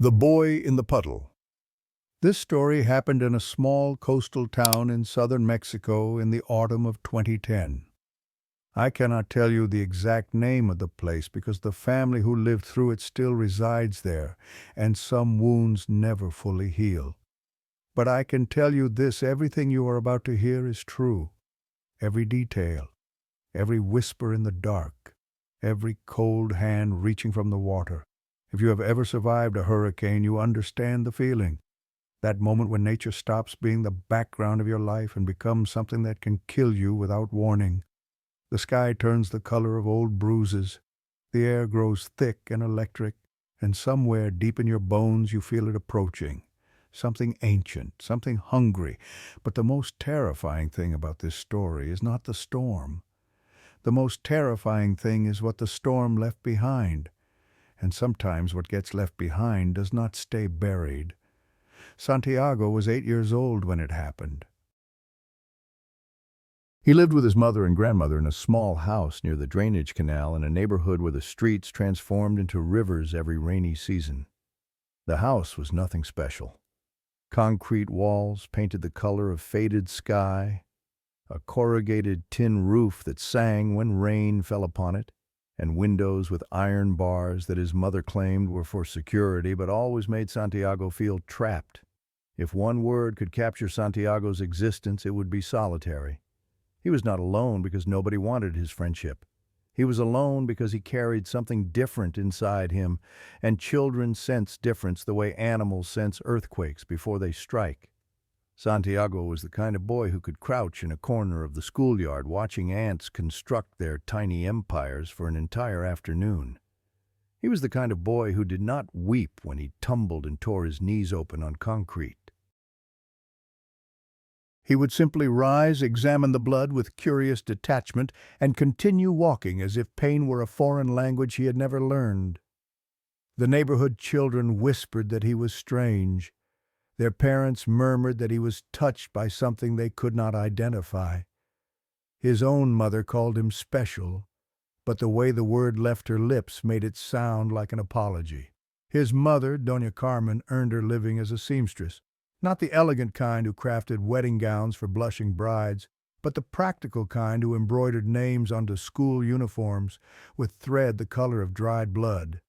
The Boy in the Puddle. This story happened in a small coastal town in southern Mexico in the autumn of 2010. I cannot tell you the exact name of the place because the family who lived through it still resides there, and some wounds never fully heal. But I can tell you this: everything you are about to hear is true. Every detail, every whisper in the dark, every cold hand reaching from the water. If you have ever survived a hurricane, you understand the feeling. That moment when nature stops being the background of your life and becomes something that can kill you without warning. The sky turns the color of old bruises. The air grows thick and electric, and somewhere deep in your bones you feel it approaching. Something ancient, something hungry. But the most terrifying thing about this story is not the storm. The most terrifying thing is what the storm left behind. And sometimes what gets left behind does not stay buried. Santiago was 8 years old when it happened. He lived with his mother and grandmother in a small house near the drainage canal in a neighborhood where the streets transformed into rivers every rainy season. The house was nothing special. Concrete walls painted the color of faded sky, a corrugated tin roof that sang when rain fell upon it, and windows with iron bars that his mother claimed were for security but always made Santiago feel trapped. If one word could capture Santiago's existence, it would be solitary. He was not alone because nobody wanted his friendship. He was alone because he carried something different inside him, and children sense difference the way animals sense earthquakes before they strike. Santiago was the kind of boy who could crouch in a corner of the schoolyard watching ants construct their tiny empires for an entire afternoon. He was the kind of boy who did not weep when he tumbled and tore his knees open on concrete. He would simply rise, examine the blood with curious detachment, and continue walking as if pain were a foreign language he had never learned. The neighborhood children whispered that he was strange. Their parents murmured that he was touched by something they could not identify. His own mother called him special, but the way the word left her lips made it sound like an apology. His mother, Doña Carmen, earned her living as a seamstress, not the elegant kind who crafted wedding gowns for blushing brides, but the practical kind who embroidered names onto school uniforms with thread the color of dried blood.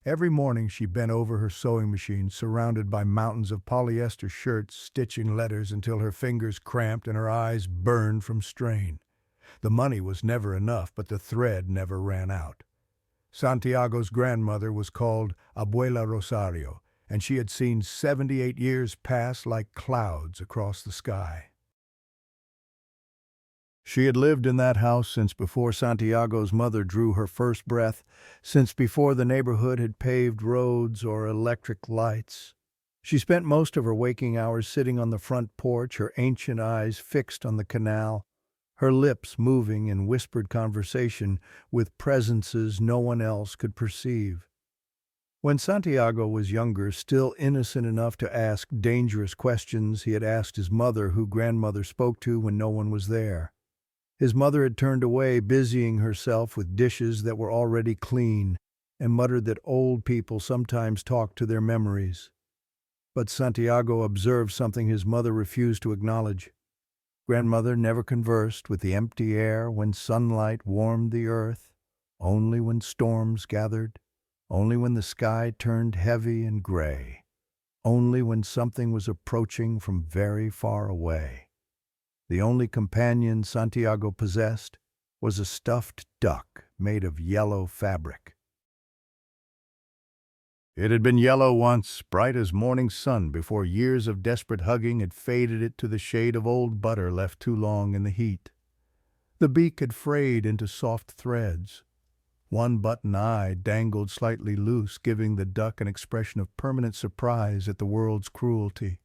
Every morning she bent over her sewing machine, surrounded by mountains of polyester shirts, stitching letters until her fingers cramped and her eyes burned from strain. The money was never enough, but the thread never ran out. Santiago's grandmother was called Abuela Rosario, and she had seen 78 years pass like clouds across the sky. She had lived in that house since before Santiago's mother drew her first breath, since before the neighborhood had paved roads or electric lights. She spent most of her waking hours sitting on the front porch, her ancient eyes fixed on the canal, her lips moving in whispered conversation with presences no one else could perceive. When Santiago was younger, still innocent enough to ask dangerous questions, he had asked his mother who grandmother spoke to when no one was there. His mother had turned away, busying herself with dishes that were already clean, and muttered that old people sometimes talked to their memories. But Santiago observed something his mother refused to acknowledge. Grandmother never conversed with the empty air when sunlight warmed the earth, only when storms gathered, only when the sky turned heavy and gray, only when something was approaching from very far away. The only companion Santiago possessed was a stuffed duck made of yellow fabric. It had been yellow once, bright as morning sun, before years of desperate hugging had faded it to the shade of old butter left too long in the heat. The beak had frayed into soft threads. One button eye dangled slightly loose, giving the duck an expression of permanent surprise at the world's cruelty.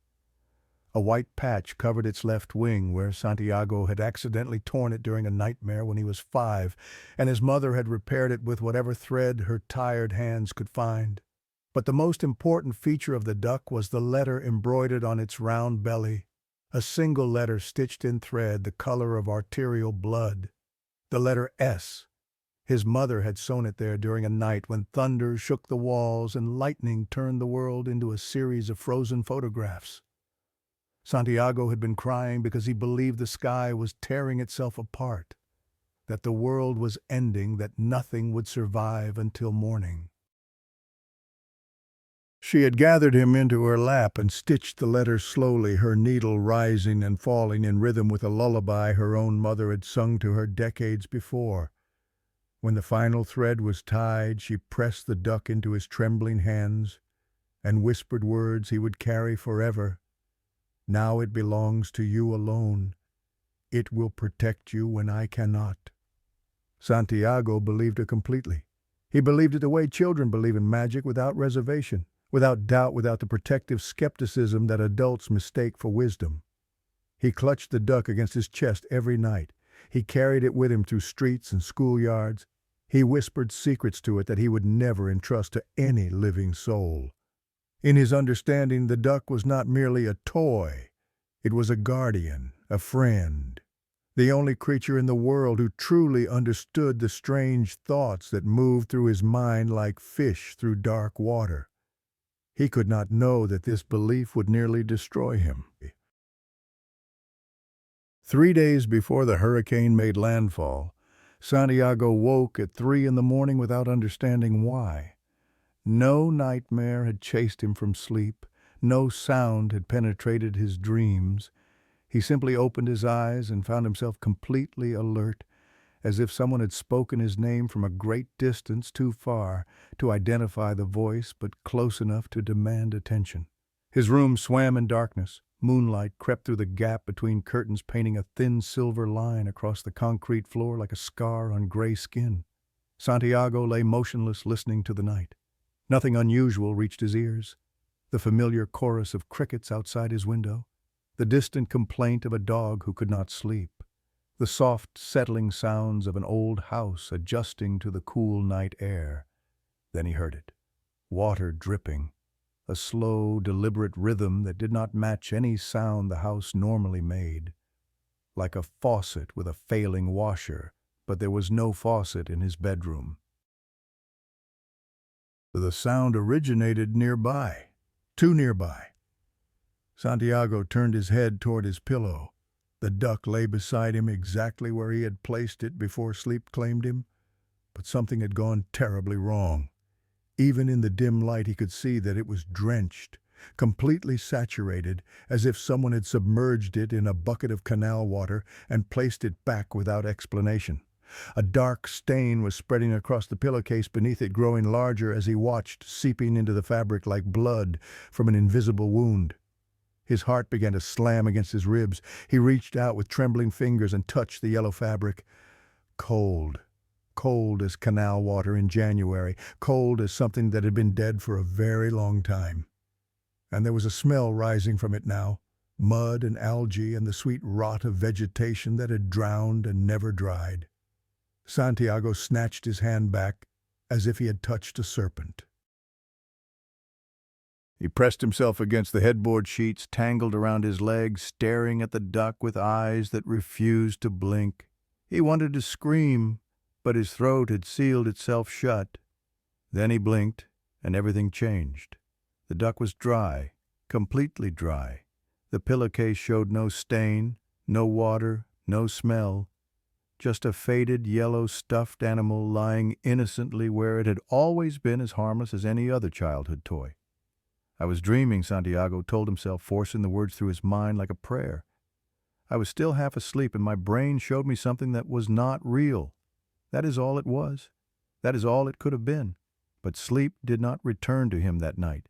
A white patch covered its left wing where Santiago had accidentally torn it during a nightmare when he was 5, and his mother had repaired it with whatever thread her tired hands could find. But the most important feature of the duck was the letter embroidered on its round belly, a single letter stitched in thread the color of arterial blood, the letter S. His mother had sewn it there during a night when thunder shook the walls and lightning turned the world into a series of frozen photographs. Santiago had been crying because he believed the sky was tearing itself apart, that the world was ending, that nothing would survive until morning. She had gathered him into her lap and stitched the letters slowly, her needle rising and falling in rhythm with a lullaby her own mother had sung to her decades before. When the final thread was tied, she pressed the duck into his trembling hands and whispered words he would carry forever. Now it belongs to you alone. It will protect you when I cannot. Santiago believed her completely. He believed it the way children believe in magic, without reservation, without doubt, without the protective skepticism that adults mistake for wisdom. He clutched the duck against his chest every night. He carried it with him through streets and schoolyards. He whispered secrets to it that he would never entrust to any living soul. In his understanding, the duck was not merely a toy. It was a guardian, a friend, the only creature in the world who truly understood the strange thoughts that moved through his mind like fish through dark water. He could not know that this belief would nearly destroy him. 3 days before the hurricane made landfall, Santiago woke at 3 a.m. without understanding why. No nightmare had chased him from sleep. No sound had penetrated his dreams. He simply opened his eyes and found himself completely alert, as if someone had spoken his name from a great distance, too far to identify the voice, but close enough to demand attention. His room swam in darkness. Moonlight crept through the gap between curtains, painting a thin silver line across the concrete floor like a scar on gray skin. Santiago lay motionless, listening to the night. Nothing unusual reached his ears. The familiar chorus of crickets outside his window, the distant complaint of a dog who could not sleep, the soft, settling sounds of an old house adjusting to the cool night air. Then he heard it. Water dripping. A slow, deliberate rhythm that did not match any sound the house normally made. Like a faucet with a failing washer, but there was no faucet in his bedroom. The sound originated nearby, too nearby. Santiago turned his head toward his pillow. The duck lay beside him exactly where he had placed it before sleep claimed him, but something had gone terribly wrong. Even in the dim light he could see that it was drenched, completely saturated, as if someone had submerged it in a bucket of canal water and placed it back without explanation. A dark stain was spreading across the pillowcase beneath it, growing larger as he watched, seeping into the fabric like blood from an invisible wound. His heart began to slam against his ribs. He reached out with trembling fingers and touched the yellow fabric. Cold. Cold as canal water in January, cold as something that had been dead for a very long time. And there was a smell rising from it now, mud and algae and the sweet rot of vegetation that had drowned and never dried. Santiago snatched his hand back as if he had touched a serpent. He pressed himself against the headboard sheets, tangled around his legs, staring at the duck with eyes that refused to blink. He wanted to scream, but his throat had sealed itself shut. Then he blinked, and everything changed. The duck was dry, completely dry. The pillowcase showed no stain, no water, no smell. Just a faded yellow stuffed animal lying innocently where it had always been, as harmless as any other childhood toy. I was dreaming, Santiago told himself, forcing the words through his mind like a prayer. I was still half asleep, and my brain showed me something that was not real. That is all it was. That is all it could have been. But sleep did not return to him that night.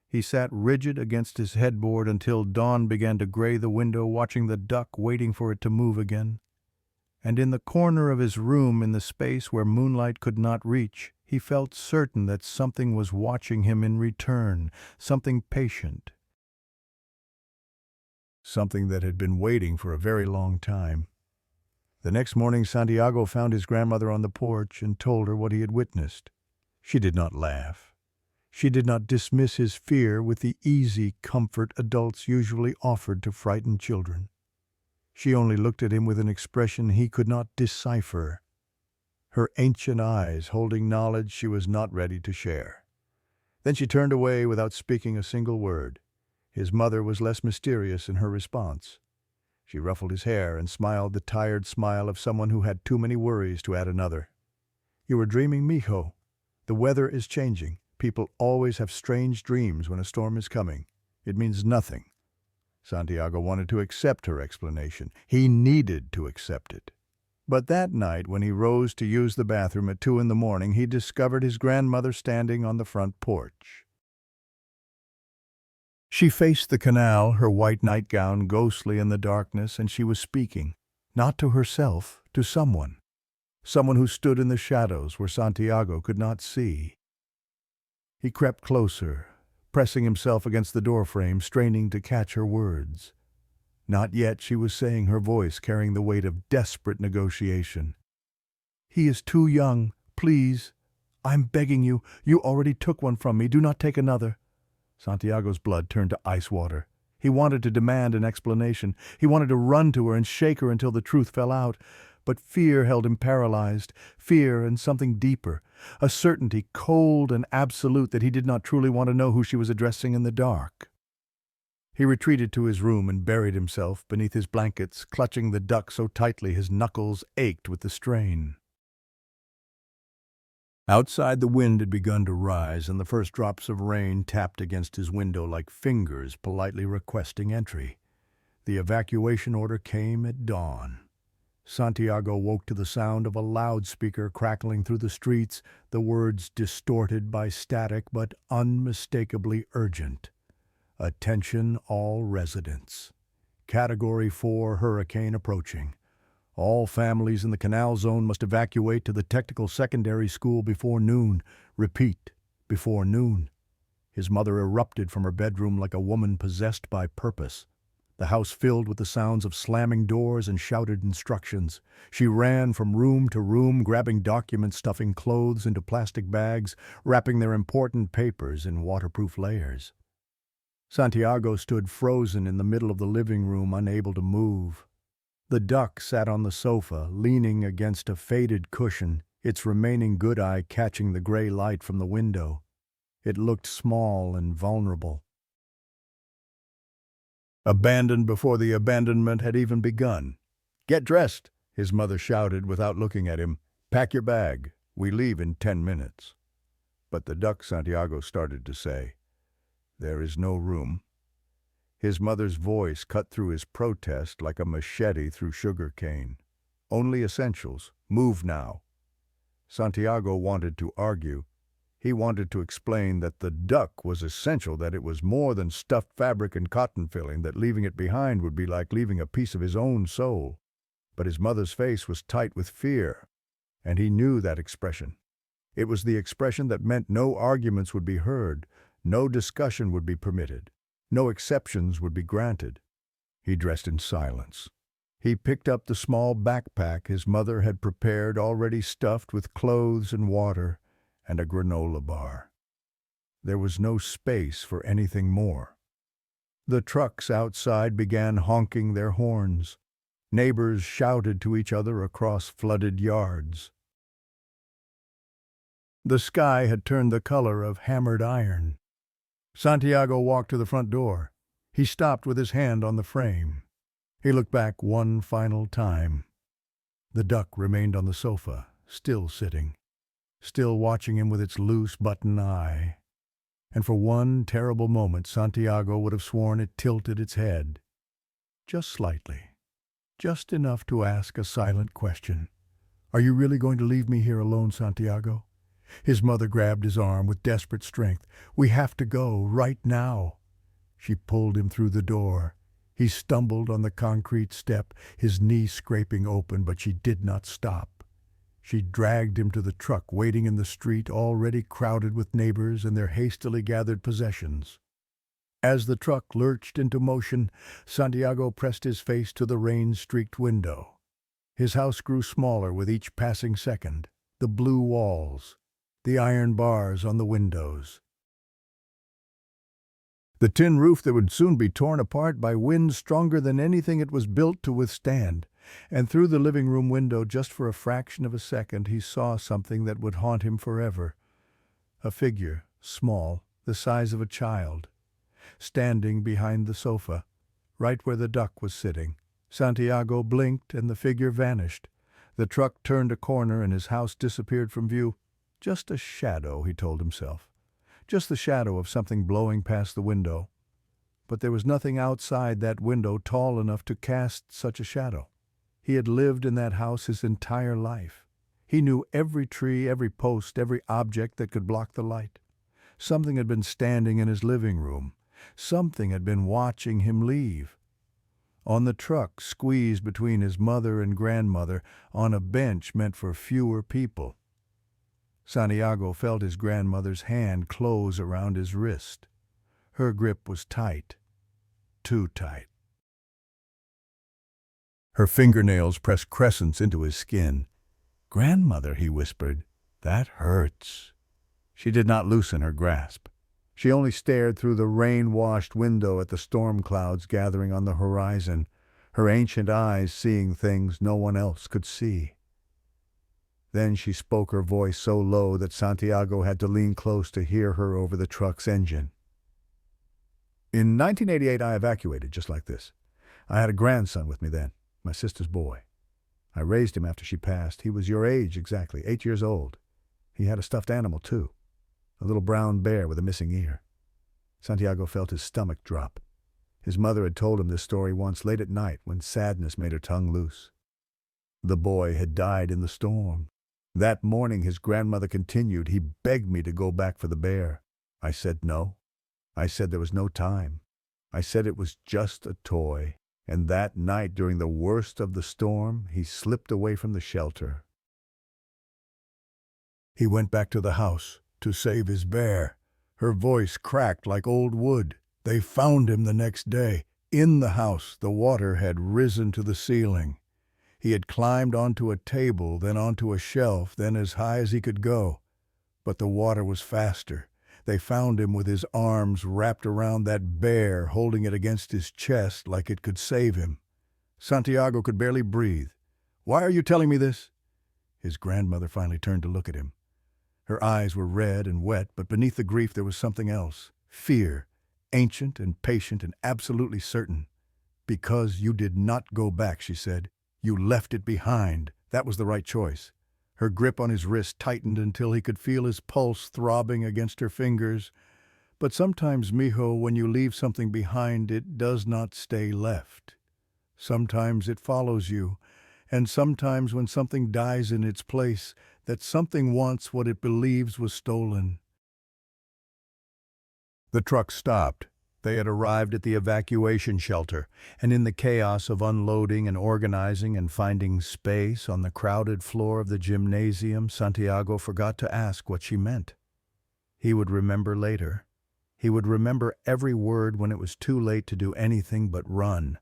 He sat rigid against his headboard until dawn began to gray the window, watching the duck, waiting for it to move again. And in the corner of his room, in the space where moonlight could not reach, he felt certain that something was watching him in return, something patient. Something that had been waiting for a very long time. The next morning, Santiago found his grandmother on the porch and told her what he had witnessed. She did not laugh. She did not dismiss his fear with the easy comfort adults usually offered to frightened children. She only looked at him with an expression he could not decipher. her ancient eyes holding knowledge she was not ready to share. Then she turned away without speaking a single word. His mother was less mysterious in her response. She ruffled his hair and smiled the tired smile of someone who had too many worries to add another. "You were dreaming, mijo. The weather is changing. People always have strange dreams when a storm is coming. It means nothing." Santiago wanted to accept her explanation. He needed to accept it. But that night, when he rose to use the bathroom at 2 a.m, he discovered his grandmother standing on the front porch. She faced the canal, her white nightgown ghostly in the darkness, and she was speaking, not to herself, to someone. Someone who stood in the shadows where Santiago could not see. He crept closer, pressing himself against the doorframe, straining to catch her words. Not yet, she was saying, her voice carrying the weight of desperate negotiation. "He is too young. Please. I'm begging you. You already took one from me. Do not take another." Santiago's blood turned to ice water. He wanted to demand an explanation. He wanted to run to her and shake her until the truth fell out. But fear held him paralyzed. Fear and something deeper. A certainty, cold and absolute, that he did not truly want to know who she was addressing in the dark. He retreated to his room and buried himself beneath his blankets, clutching the duck so tightly his knuckles ached with the strain. Outside, the wind had begun to rise, and the first drops of rain tapped against his window like fingers politely requesting entry. The evacuation order came at dawn. Santiago woke to the sound of a loudspeaker crackling through the streets, the words distorted by static but unmistakably urgent. "Attention all residents. Category 4 hurricane approaching. All families in the canal zone must evacuate to the technical secondary school before noon. Repeat, before noon." His mother erupted from her bedroom like a woman possessed by purpose. The house filled with the sounds of slamming doors and shouted instructions. She ran from room to room, grabbing documents, stuffing clothes into plastic bags, wrapping their important papers in waterproof layers. Santiago stood frozen in the middle of the living room, unable to move. The duck sat on the sofa, leaning against a faded cushion, its remaining good eye catching the gray light from the window. It looked small and vulnerable. Abandoned before the abandonment had even begun. "Get dressed," his mother shouted without looking at him. "Pack your bag. We leave in 10 minutes. But the duck, Santiago started to say. "There is no room." His mother's voice cut through his protest like a machete through sugarcane. "Only essentials. Move now." Santiago wanted to argue. He wanted to explain that the duck was essential, that it was more than stuffed fabric and cotton filling, that leaving it behind would be like leaving a piece of his own soul. But his mother's face was tight with fear, and he knew that expression. It was the expression that meant no arguments would be heard, no discussion would be permitted, no exceptions would be granted. He dressed in silence. He picked up the small backpack his mother had prepared, already stuffed with clothes and water, and a granola bar. There was no space for anything more. The trucks outside began honking their horns. Neighbors shouted to each other across flooded yards. The sky had turned the color of hammered iron. Santiago walked to the front door. He stopped with his hand on the frame. He looked back one final time. The duck remained on the sofa, still sitting, still watching him with its loose button eye. And for one terrible moment, Santiago would have sworn it tilted its head. Just slightly. Just enough to ask a silent question. "Are you really going to leave me here alone, Santiago?" His mother grabbed his arm with desperate strength. "We have to go, right now." She pulled him through the door. He stumbled on the concrete step, his knee scraping open, but she did not stop. She dragged him to the truck waiting in the street, already crowded with neighbors and their hastily gathered possessions. As the truck lurched into motion, Santiago pressed his face to the rain-streaked window. His house grew smaller with each passing second. The blue walls, the iron bars on the windows, the tin roof that would soon be torn apart by winds stronger than anything it was built to withstand. And through the living room window, just for a fraction of a second, he saw something that would haunt him forever. A figure, small, the size of a child, standing behind the sofa, right where the duck was sitting. Santiago blinked and the figure vanished. The truck turned a corner and his house disappeared from view. Just a shadow, he told himself. Just the shadow of something blowing past the window. But there was nothing outside that window tall enough to cast such a shadow. He had lived in that house his entire life. He knew every tree, every post, every object that could block the light. Something had been standing in his living room. Something had been watching him leave. On the truck, squeezed between his mother and grandmother, on a bench meant for fewer people. Santiago felt his grandmother's hand close around his wrist. Her grip was tight, too tight. Her fingernails pressed crescents into his skin. "Grandmother," he whispered, "that hurts." She did not loosen her grasp. She only stared through the rain-washed window at the storm clouds gathering on the horizon, her ancient eyes seeing things no one else could see. Then she spoke, her voice so low that Santiago had to lean close to hear her over the truck's engine. "In 1988, I evacuated just like this. I had a grandson with me then, my sister's boy. I raised him after she passed. He was your age exactly, 8 years old. He had a stuffed animal, too. A little brown bear with a missing ear." Santiago felt his stomach drop. His mother had told him this story once late at night when sadness made her tongue loose. The boy had died in the storm. That morning, his grandmother continued, "He begged me to go back for the bear. I said no. I said there was no time. I said it was just a toy. And that night, during the worst of the storm, he slipped away from the shelter. He went back to the house to save his bear." Her voice cracked like old wood. "They found him the next day. In the house, the water had risen to the ceiling. He had climbed onto a table, then onto a shelf, then as high as he could go. But the water was faster. They found him with his arms wrapped around that bear, holding it against his chest like it could save him." Santiago could barely breathe. "Why are you telling me this?" His grandmother finally turned to look at him. Her eyes were red and wet, but beneath the grief there was something else. Fear, ancient and patient and absolutely certain. "Because you did not go back," she said. "You left it behind. That was the right choice." Her grip on his wrist tightened until he could feel his pulse throbbing against her fingers. "But sometimes, mijo, when you leave something behind, it does not stay left. Sometimes it follows you, and sometimes when something dies in its place, that something wants what it believes was stolen." The truck stopped. They had arrived at the evacuation shelter, and in the chaos of unloading and organizing and finding space on the crowded floor of the gymnasium, Santiago forgot to ask what she meant. He would remember later. He would remember every word when it was too late to do anything but run.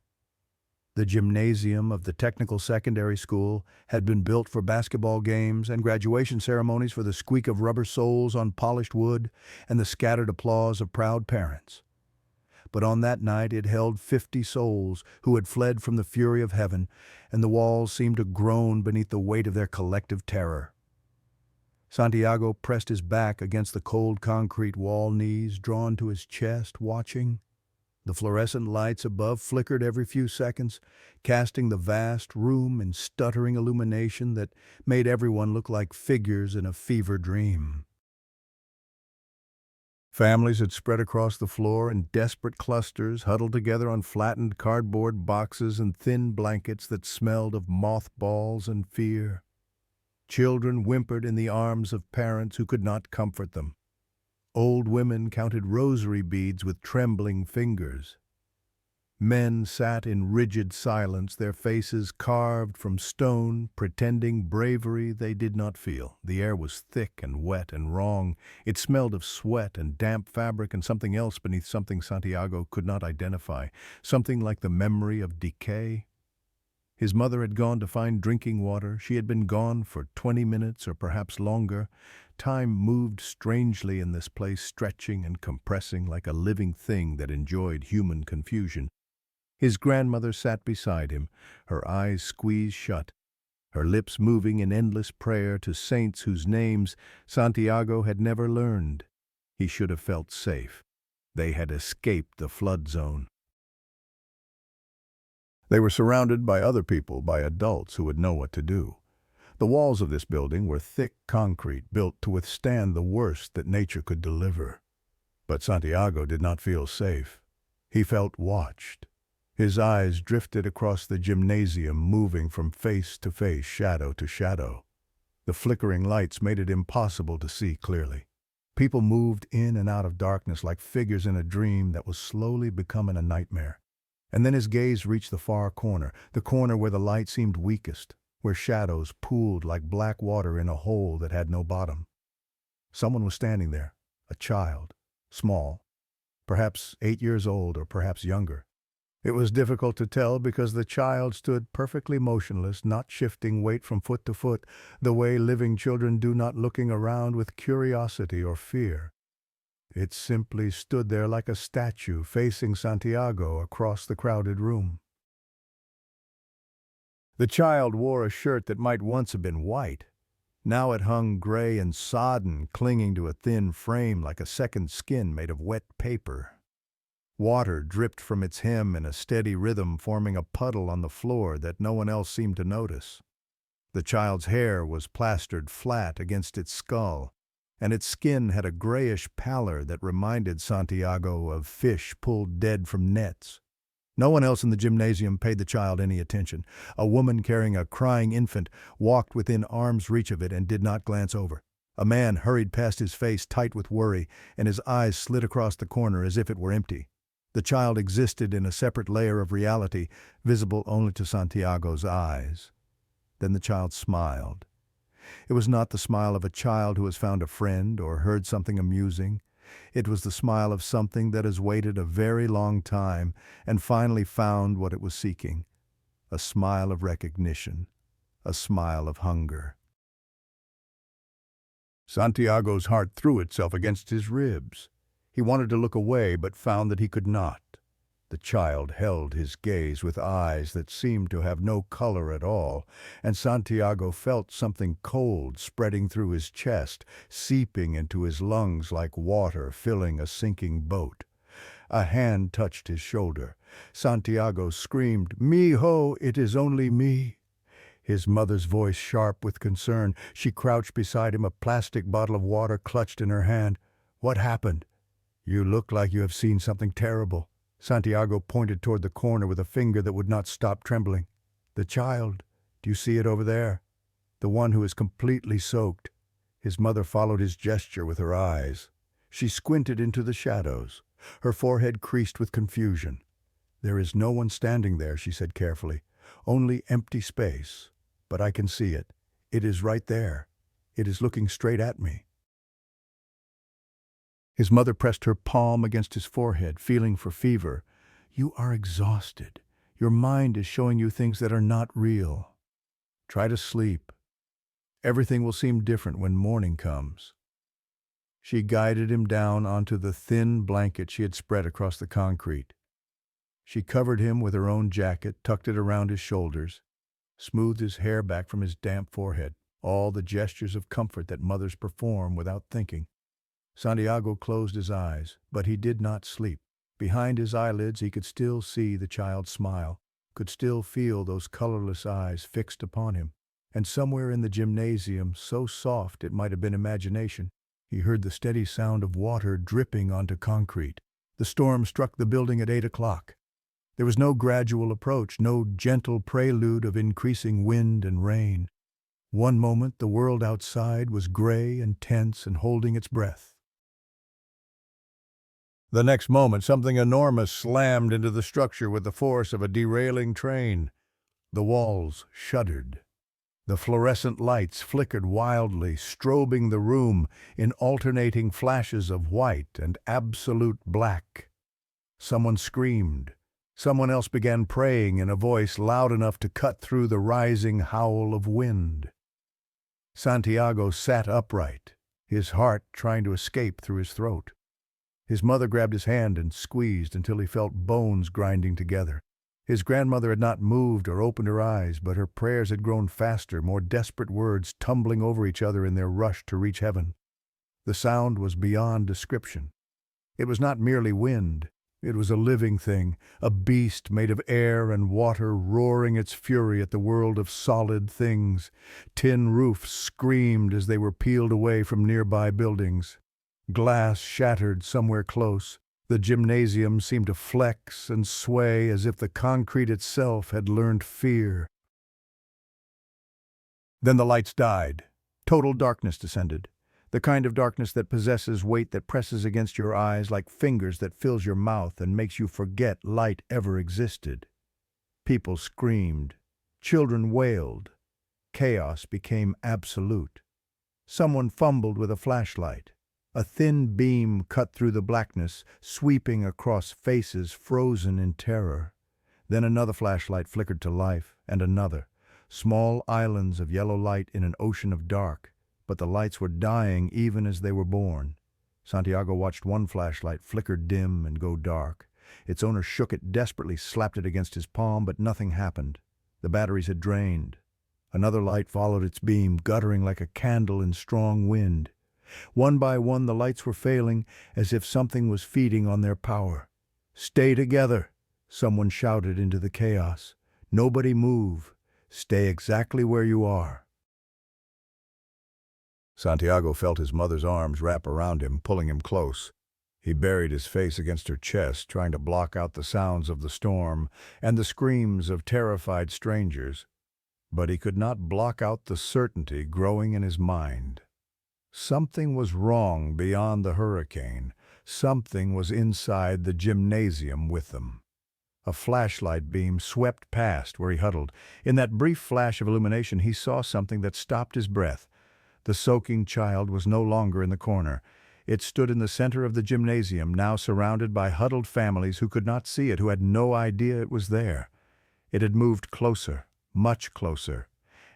The gymnasium of the technical secondary school had been built for basketball games and graduation ceremonies for the squeak of rubber soles on polished wood and the scattered applause of proud parents. But on that night it held 50 souls who had fled from the fury of heaven, and the walls seemed to groan beneath the weight of their collective terror. Santiago pressed his back against the cold concrete wall, knees drawn to his chest, watching. The fluorescent lights above flickered every few seconds, casting the vast room in stuttering illumination that made everyone look like figures in a fever dream. Families had spread across the floor in desperate clusters, huddled together on flattened cardboard boxes and thin blankets that smelled of mothballs and fear. Children whimpered in the arms of parents who could not comfort them. Old women counted rosary beads with trembling fingers. Men sat in rigid silence, their faces carved from stone, pretending bravery they did not feel. The air was thick and wet and wrong. It smelled of sweat and damp fabric and something else beneath something Santiago could not identify, something like the memory of decay. His mother had gone to find drinking water. She had been gone for 20 minutes or perhaps longer. Time moved strangely in this place, stretching and compressing like a living thing that enjoyed human confusion. His grandmother sat beside him, her eyes squeezed shut, her lips moving in endless prayer to saints whose names Santiago had never learned. He should have felt safe. They had escaped the flood zone. They were surrounded by other people, by adults who would know what to do. The walls of this building were thick concrete, built to withstand the worst that nature could deliver. But Santiago did not feel safe. He felt watched. His eyes drifted across the gymnasium, moving from face to face, shadow to shadow. The flickering lights made it impossible to see clearly. People moved in and out of darkness like figures in a dream that was slowly becoming a nightmare. And then his gaze reached the far corner, the corner where the light seemed weakest, where shadows pooled like black water in a hole that had no bottom. Someone was standing there, a child, small, perhaps 8 years old or perhaps younger. It was difficult to tell because the child stood perfectly motionless, not shifting weight from foot to foot, the way living children do, not looking around with curiosity or fear. It simply stood there like a statue facing Santiago across the crowded room. The child wore a shirt that might once have been white. Now it hung gray and sodden, clinging to a thin frame like a second skin made of wet paper. Water dripped from its hem in a steady rhythm, forming a puddle on the floor that no one else seemed to notice. The child's hair was plastered flat against its skull, and its skin had a grayish pallor that reminded Santiago of fish pulled dead from nets. No one else in the gymnasium paid the child any attention. A woman carrying a crying infant walked within arm's reach of it and did not glance over. A man hurried past, his face tight with worry, and his eyes slid across the corner as if it were empty. The child existed in a separate layer of reality, visible only to Santiago's eyes. Then the child smiled. It was not the smile of a child who has found a friend or heard something amusing. It was the smile of something that has waited a very long time and finally found what it was seeking. A smile of recognition, a smile of hunger. Santiago's heart threw itself against his ribs. He wanted to look away, but found that he could not. The child held his gaze with eyes that seemed to have no color at all, and Santiago felt something cold spreading through his chest, seeping into his lungs like water filling a sinking boat. A hand touched his shoulder. Santiago screamed, "Mijo, it is only me." His mother's voice sharp with concern. She crouched beside him, a plastic bottle of water clutched in her hand. "What happened?" "You look like you have seen something terrible." Santiago pointed toward the corner with a finger that would not stop trembling. "The child, do you see it over there? The one who is completely soaked." His mother followed his gesture with her eyes. She squinted into the shadows, her forehead creased with confusion. "There is no one standing there," she said carefully. "Only empty space. But I can see it. It is right there. It is looking straight at me." His mother pressed her palm against his forehead, feeling for fever. "You are exhausted. Your mind is showing you things that are not real. Try to sleep. Everything will seem different when morning comes." She guided him down onto the thin blanket she had spread across the concrete. She covered him with her own jacket, tucked it around his shoulders, smoothed his hair back from his damp forehead, all the gestures of comfort that mothers perform without thinking. Santiago closed his eyes, but he did not sleep. Behind his eyelids he could still see the child smile, could still feel those colorless eyes fixed upon him. And somewhere in the gymnasium, so soft it might have been imagination, he heard the steady sound of water dripping onto concrete. The storm struck the building at 8 o'clock. There was no gradual approach, no gentle prelude of increasing wind and rain. One moment the world outside was gray and tense and holding its breath. The next moment, something enormous slammed into the structure with the force of a derailing train. The walls shuddered. The fluorescent lights flickered wildly, strobing the room in alternating flashes of white and absolute black. Someone screamed. Someone else began praying in a voice loud enough to cut through the rising howl of wind. Santiago sat upright, his heart trying to escape through his throat. His mother grabbed his hand and squeezed until he felt bones grinding together. His grandmother had not moved or opened her eyes, but her prayers had grown faster, more desperate words tumbling over each other in their rush to reach heaven. The sound was beyond description. It was not merely wind. It was a living thing, a beast made of air and water roaring its fury at the world of solid things. Tin roofs screamed as they were peeled away from nearby buildings. Glass shattered somewhere close. The gymnasium seemed to flex and sway as if the concrete itself had learned fear. Then the lights died. Total darkness descended. The kind of darkness that possesses weight that presses against your eyes like fingers that fills your mouth and makes you forget light ever existed. People screamed. Children wailed. Chaos became absolute. Someone fumbled with a flashlight. A thin beam cut through the blackness, sweeping across faces frozen in terror. Then another flashlight flickered to life, and another. Small islands of yellow light in an ocean of dark. But the lights were dying even as they were born. Santiago watched one flashlight flicker dim and go dark. Its owner shook it desperately, slapped it against his palm, but nothing happened. The batteries had drained. Another light followed its beam, guttering like a candle in strong wind. One by one the lights were failing, as if something was feeding on their power. "Stay together," someone shouted into the chaos. "Nobody move. Stay exactly where you are." Santiago felt his mother's arms wrap around him, pulling him close. He buried his face against her chest, trying to block out the sounds of the storm and the screams of terrified strangers. But he could not block out the certainty growing in his mind. Something was wrong beyond the hurricane. Something was inside the gymnasium with them. A flashlight beam swept past where he huddled. In that brief flash of illumination, he saw something that stopped his breath. The soaking child was no longer in the corner. It stood in the center of the gymnasium, now surrounded by huddled families who could not see it, who had no idea it was there. It had moved closer, much closer,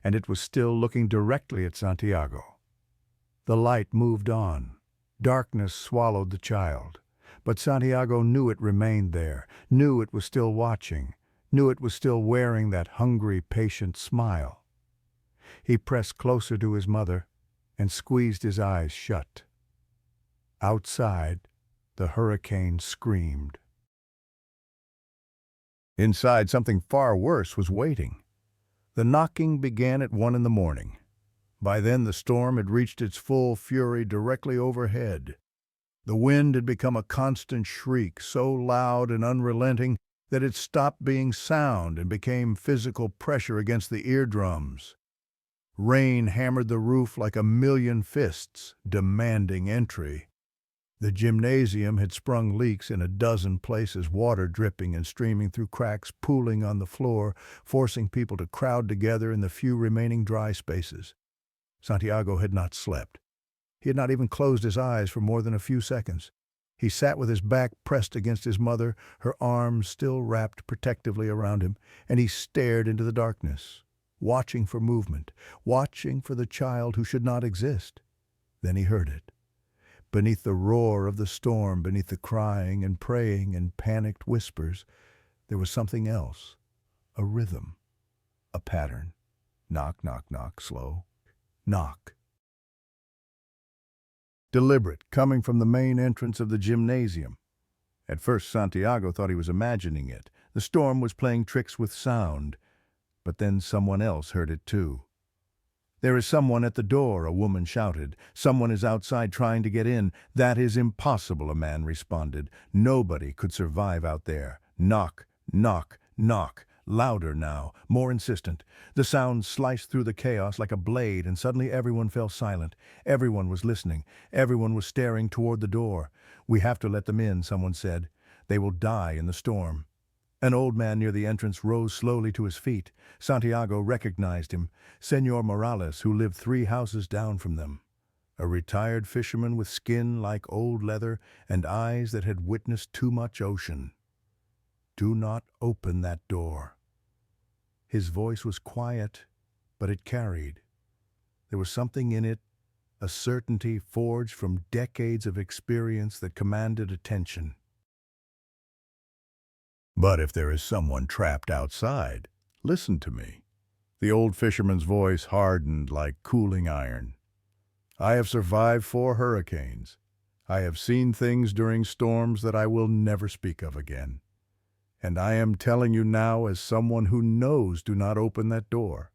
and it was still looking directly at Santiago. The light moved on. Darkness swallowed the child. But Santiago knew it remained there, knew it was still watching, knew it was still wearing that hungry, patient smile. He pressed closer to his mother and squeezed his eyes shut. Outside, the hurricane screamed. Inside, something far worse was waiting. The knocking began at 1 a.m. By then, the storm had reached its full fury directly overhead. The wind had become a constant shriek, so loud and unrelenting that it stopped being sound and became physical pressure against the eardrums. Rain hammered the roof like a million fists, demanding entry. The gymnasium had sprung leaks in a dozen places, water dripping and streaming through cracks, pooling on the floor, forcing people to crowd together in the few remaining dry spaces. Santiago had not slept. He had not even closed his eyes for more than a few seconds. He sat with his back pressed against his mother, her arms still wrapped protectively around him, and he stared into the darkness, watching for movement, watching for the child who should not exist. Then he heard it. Beneath the roar of the storm, beneath the crying and praying and panicked whispers, there was something else, a rhythm, a pattern. Knock, knock, knock, slow. Knock. Deliberate, coming from the main entrance of the gymnasium. At first, Santiago thought he was imagining it. The storm was playing tricks with sound. But then someone else heard it too. "There is someone at the door," a woman shouted. "Someone is outside trying to get in." "That is impossible," a man responded. "Nobody could survive out there." Knock, knock, knock. Louder now, more insistent. The sound sliced through the chaos like a blade, and suddenly everyone fell silent. Everyone was listening. Everyone was staring toward the door. "We have to let them in," someone said. "They will die in the storm." An old man near the entrance rose slowly to his feet. Santiago recognized him, Senor Morales, who lived 3 houses down from them. A retired fisherman with skin like old leather and eyes that had witnessed too much ocean. "Do not open that door." His voice was quiet, but it carried. There was something in it, a certainty forged from decades of experience that commanded attention. But if there is someone trapped outside, listen to me." The old fisherman's voice hardened like cooling iron. "I have survived 4 hurricanes. I have seen things during storms that I will never speak of again. And I am telling you now as someone who knows, do not open that door.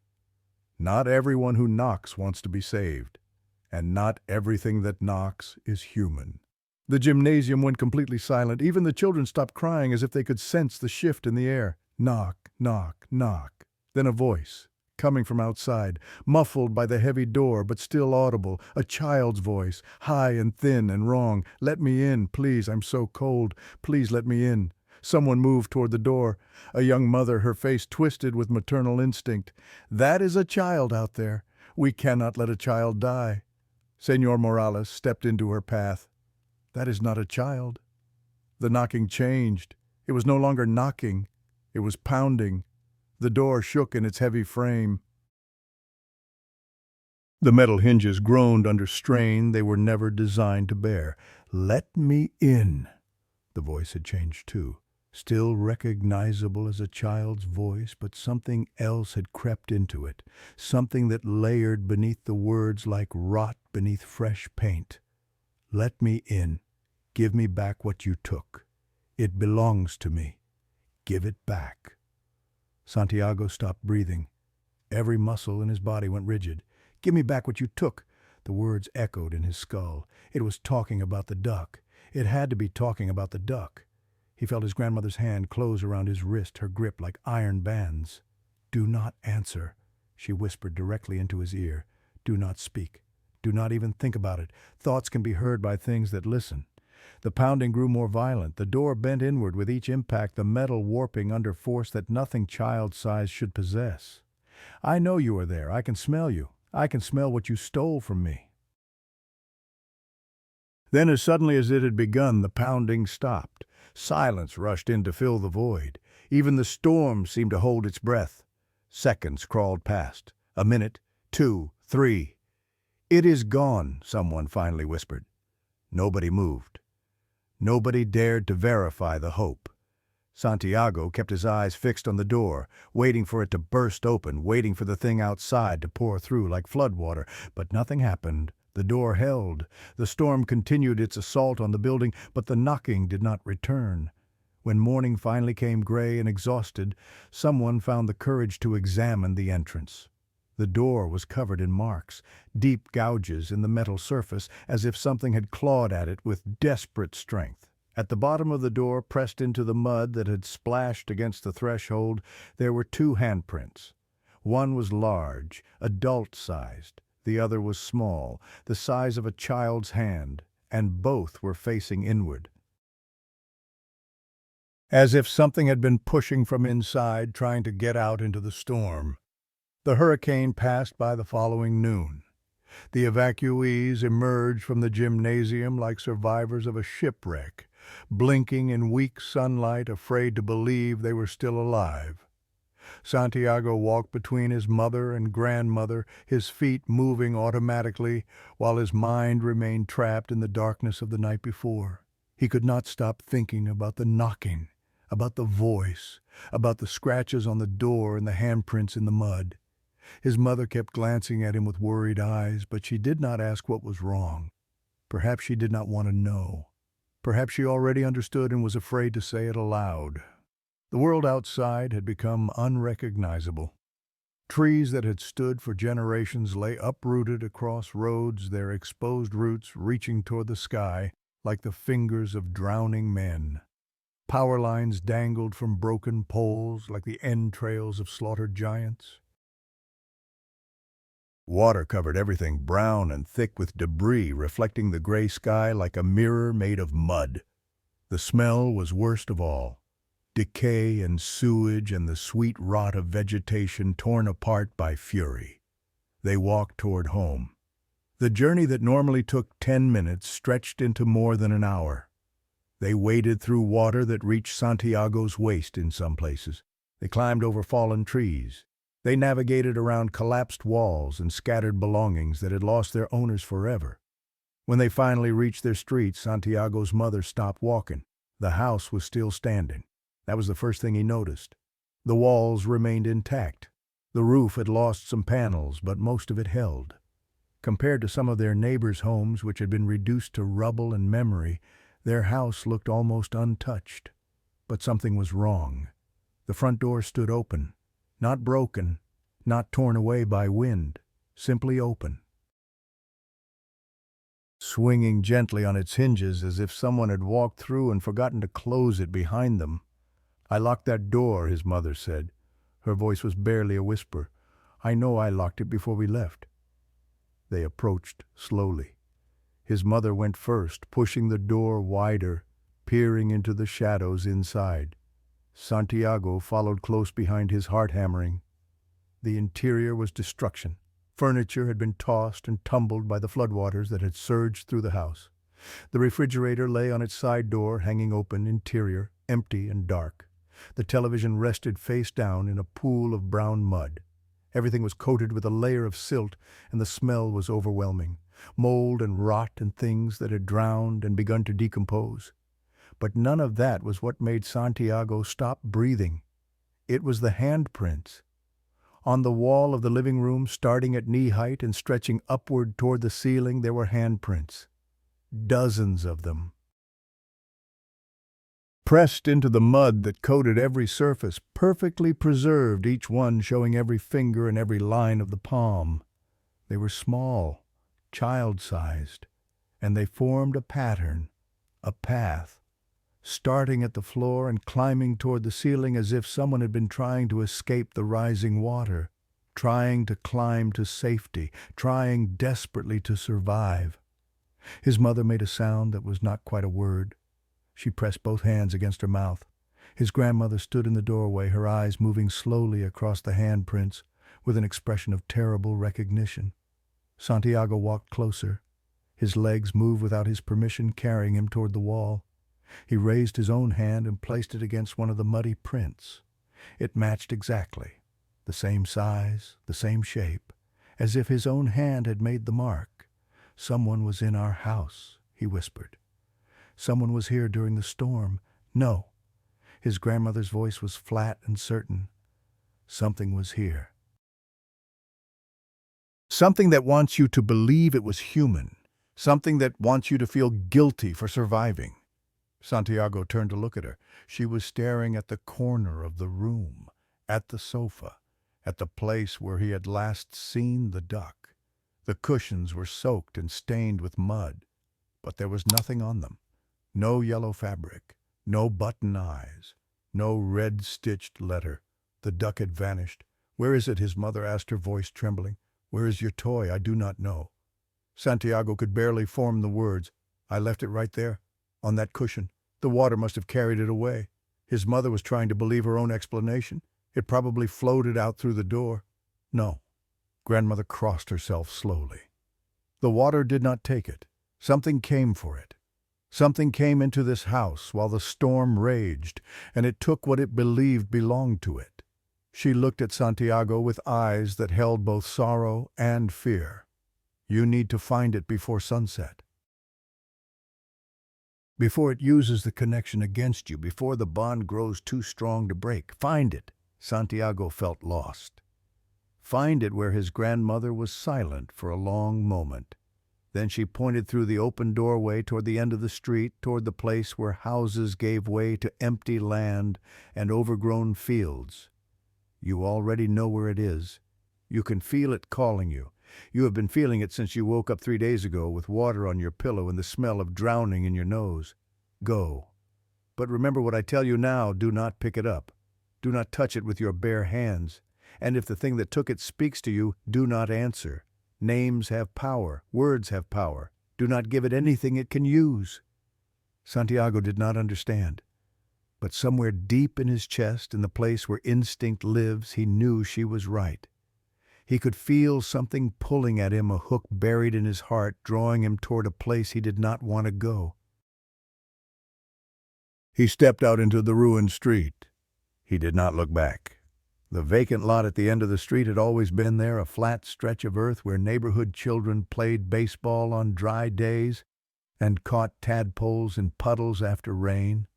Not everyone who knocks wants to be saved, and not everything that knocks is human." The gymnasium went completely silent. Even the children stopped crying as if they could sense the shift in the air. Knock, knock, knock. Then a voice, coming from outside, muffled by the heavy door but still audible, a child's voice, high and thin and wrong. "Let me in, please, I'm so cold. Please let me in." Someone moved toward the door. A young mother, her face twisted with maternal instinct. "That is a child out there. We cannot let a child die." Senor Morales stepped into her path. "That is not a child." The knocking changed. It was no longer knocking. It was pounding. The door shook in its heavy frame. The metal hinges groaned under strain they were never designed to bear. "Let me in." The voice had changed too. Still recognizable as a child's voice, but something else had crept into it. Something that layered beneath the words like rot beneath fresh paint. "Let me in. Give me back what you took. It belongs to me. Give it back." Santiago stopped breathing. Every muscle in his body went rigid. "Give me back what you took." The words echoed in his skull. It was talking about the duck. It had to be talking about the duck. He felt his grandmother's hand close around his wrist, her grip like iron bands. "Do not answer," she whispered directly into his ear. "Do not speak. Do not even think about it. Thoughts can be heard by things that listen." The pounding grew more violent. The door bent inward with each impact, the metal warping under force that nothing child-sized should possess. "I know you are there. I can smell you. I can smell what you stole from me." Then, as suddenly as it had begun, the pounding stopped. Silence rushed in to fill the void. Even the storm seemed to hold its breath. Seconds crawled past. A minute, 2, 3. "It is gone," someone finally whispered. Nobody moved. Nobody dared to verify the hope. Santiago kept his eyes fixed on the door, waiting for it to burst open, waiting for the thing outside to pour through like floodwater. But nothing happened. The door held. The storm continued its assault on the building, but the knocking did not return. When morning finally came gray and exhausted, someone found the courage to examine the entrance. The door was covered in marks, deep gouges in the metal surface, as if something had clawed at it with desperate strength. At the bottom of the door, pressed into the mud that had splashed against the threshold, there were 2 handprints. One was large, adult-sized. The other was small, the size of a child's hand, and both were facing inward. As if something had been pushing from inside, trying to get out into the storm. The hurricane passed by the following noon. The evacuees emerged from the gymnasium like survivors of a shipwreck, blinking in weak sunlight, afraid to believe they were still alive. Santiago walked between his mother and grandmother, his feet moving automatically, while his mind remained trapped in the darkness of the night before. He could not stop thinking about the knocking, about the voice, about the scratches on the door and the handprints in the mud. His mother kept glancing at him with worried eyes, but she did not ask what was wrong. Perhaps she did not want to know. Perhaps she already understood and was afraid to say it aloud. The world outside had become unrecognizable. Trees that had stood for generations lay uprooted across roads, their exposed roots reaching toward the sky like the fingers of drowning men. Power lines dangled from broken poles like the entrails of slaughtered giants. Water covered everything, brown and thick with debris, reflecting the gray sky like a mirror made of mud. The smell was worst of all. Decay and sewage and the sweet rot of vegetation torn apart by fury. They walked toward home. The journey that normally took 10 minutes stretched into more than an hour. They waded through water that reached Santiago's waist in some places. They climbed over fallen trees. They navigated around collapsed walls and scattered belongings that had lost their owners forever. When they finally reached their street, Santiago's mother stopped walking. The house was still standing. That was the first thing he noticed. The walls remained intact. The roof had lost some panels, but most of it held. Compared to some of their neighbors' homes, which had been reduced to rubble and memory, their house looked almost untouched. But something was wrong. The front door stood open, not broken, not torn away by wind, simply open, swinging gently on its hinges as if someone had walked through and forgotten to close it behind them. "I locked that door," his mother said. Her voice was barely a whisper. "I know I locked it before we left." They approached slowly. His mother went first, pushing the door wider, peering into the shadows inside. Santiago followed close behind, his heart hammering. The interior was destruction. Furniture had been tossed and tumbled by the floodwaters that had surged through the house. The refrigerator lay on its side door, hanging open, interior, empty and dark. The television rested face down in a pool of brown mud. Everything was coated with a layer of silt, and the smell was overwhelming. Mold and rot and things that had drowned and begun to decompose. But none of that was what made Santiago stop breathing. It was the handprints. On the wall of the living room, starting at knee height and stretching upward toward the ceiling, there were handprints. Dozens of them. Pressed into the mud that coated every surface, perfectly preserved, each one showing every finger and every line of the palm. They were small, child-sized, and they formed a pattern, a path, starting at the floor and climbing toward the ceiling as if someone had been trying to escape the rising water, trying to climb to safety, trying desperately to survive. His mother made a sound that was not quite a word. She pressed both hands against her mouth. His grandmother stood in the doorway, her eyes moving slowly across the handprints with an expression of terrible recognition. Santiago walked closer. His legs moved without his permission, carrying him toward the wall. He raised his own hand and placed it against one of the muddy prints. It matched exactly, the same size, the same shape, as if his own hand had made the mark. "Someone was in our house," he whispered. "Someone was here during the storm." "No." His grandmother's voice was flat and certain. "Something was here. Something that wants you to believe it was human. Something that wants you to feel guilty for surviving." Santiago turned to look at her. She was staring at the corner of the room, at the sofa, at the place where he had last seen the duck. The cushions were soaked and stained with mud, but there was nothing on them. No yellow fabric, no button eyes, no red-stitched letter. The duck had vanished. "Where is it?" his mother asked, her voice trembling. "Where is your toy?" "I do not know." Santiago could barely form the words. "I left it right there, on that cushion. The water must have carried it away." His mother was trying to believe her own explanation. "It probably floated out through the door." "No." Grandmother crossed herself slowly. "The water did not take it. Something came for it. Something came into this house while the storm raged, and it took what it believed belonged to it." She looked at Santiago with eyes that held both sorrow and fear. "You need to find it before sunset. Before it uses the connection against you, before the bond grows too strong to break. Find it." Santiago felt lost. Find it where his grandmother was silent for a long moment. Then she pointed through the open doorway toward the end of the street, toward the place where houses gave way to empty land and overgrown fields. "You already know where it is. You can feel it calling you. You have been feeling it since you woke up 3 days ago with water on your pillow and the smell of drowning in your nose. Go. But remember what I tell you now, do not pick it up. Do not touch it with your bare hands. And if the thing that took it speaks to you, do not answer. Names have power. Words have power. Do not give it anything it can use." Santiago did not understand. But somewhere deep in his chest, in the place where instinct lives, he knew she was right. He could feel something pulling at him, a hook buried in his heart, drawing him toward a place he did not want to go. He stepped out into the ruined street. He did not look back. The vacant lot at the end of the street had always been there, a flat stretch of earth where neighborhood children played baseball on dry days and caught tadpoles in puddles after rain.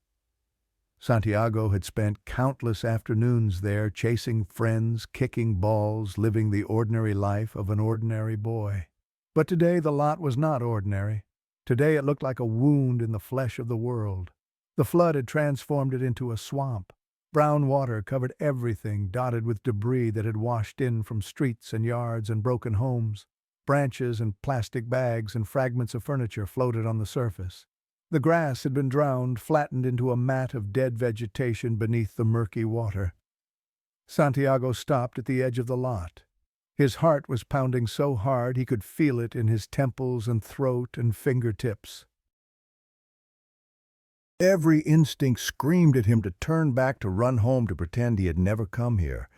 Santiago had spent countless afternoons there chasing friends, kicking balls, living the ordinary life of an ordinary boy. But today the lot was not ordinary. Today it looked like a wound in the flesh of the world. The flood had transformed it into a swamp. Brown water covered everything, dotted with debris that had washed in from streets and yards and broken homes. Branches and plastic bags and fragments of furniture floated on the surface. The grass had been drowned, flattened into a mat of dead vegetation beneath the murky water. Santiago stopped at the edge of the lot. His heart was pounding so hard he could feel it in his temples and throat and fingertips. Every instinct screamed at him to turn back, to run home, to pretend he had never come here.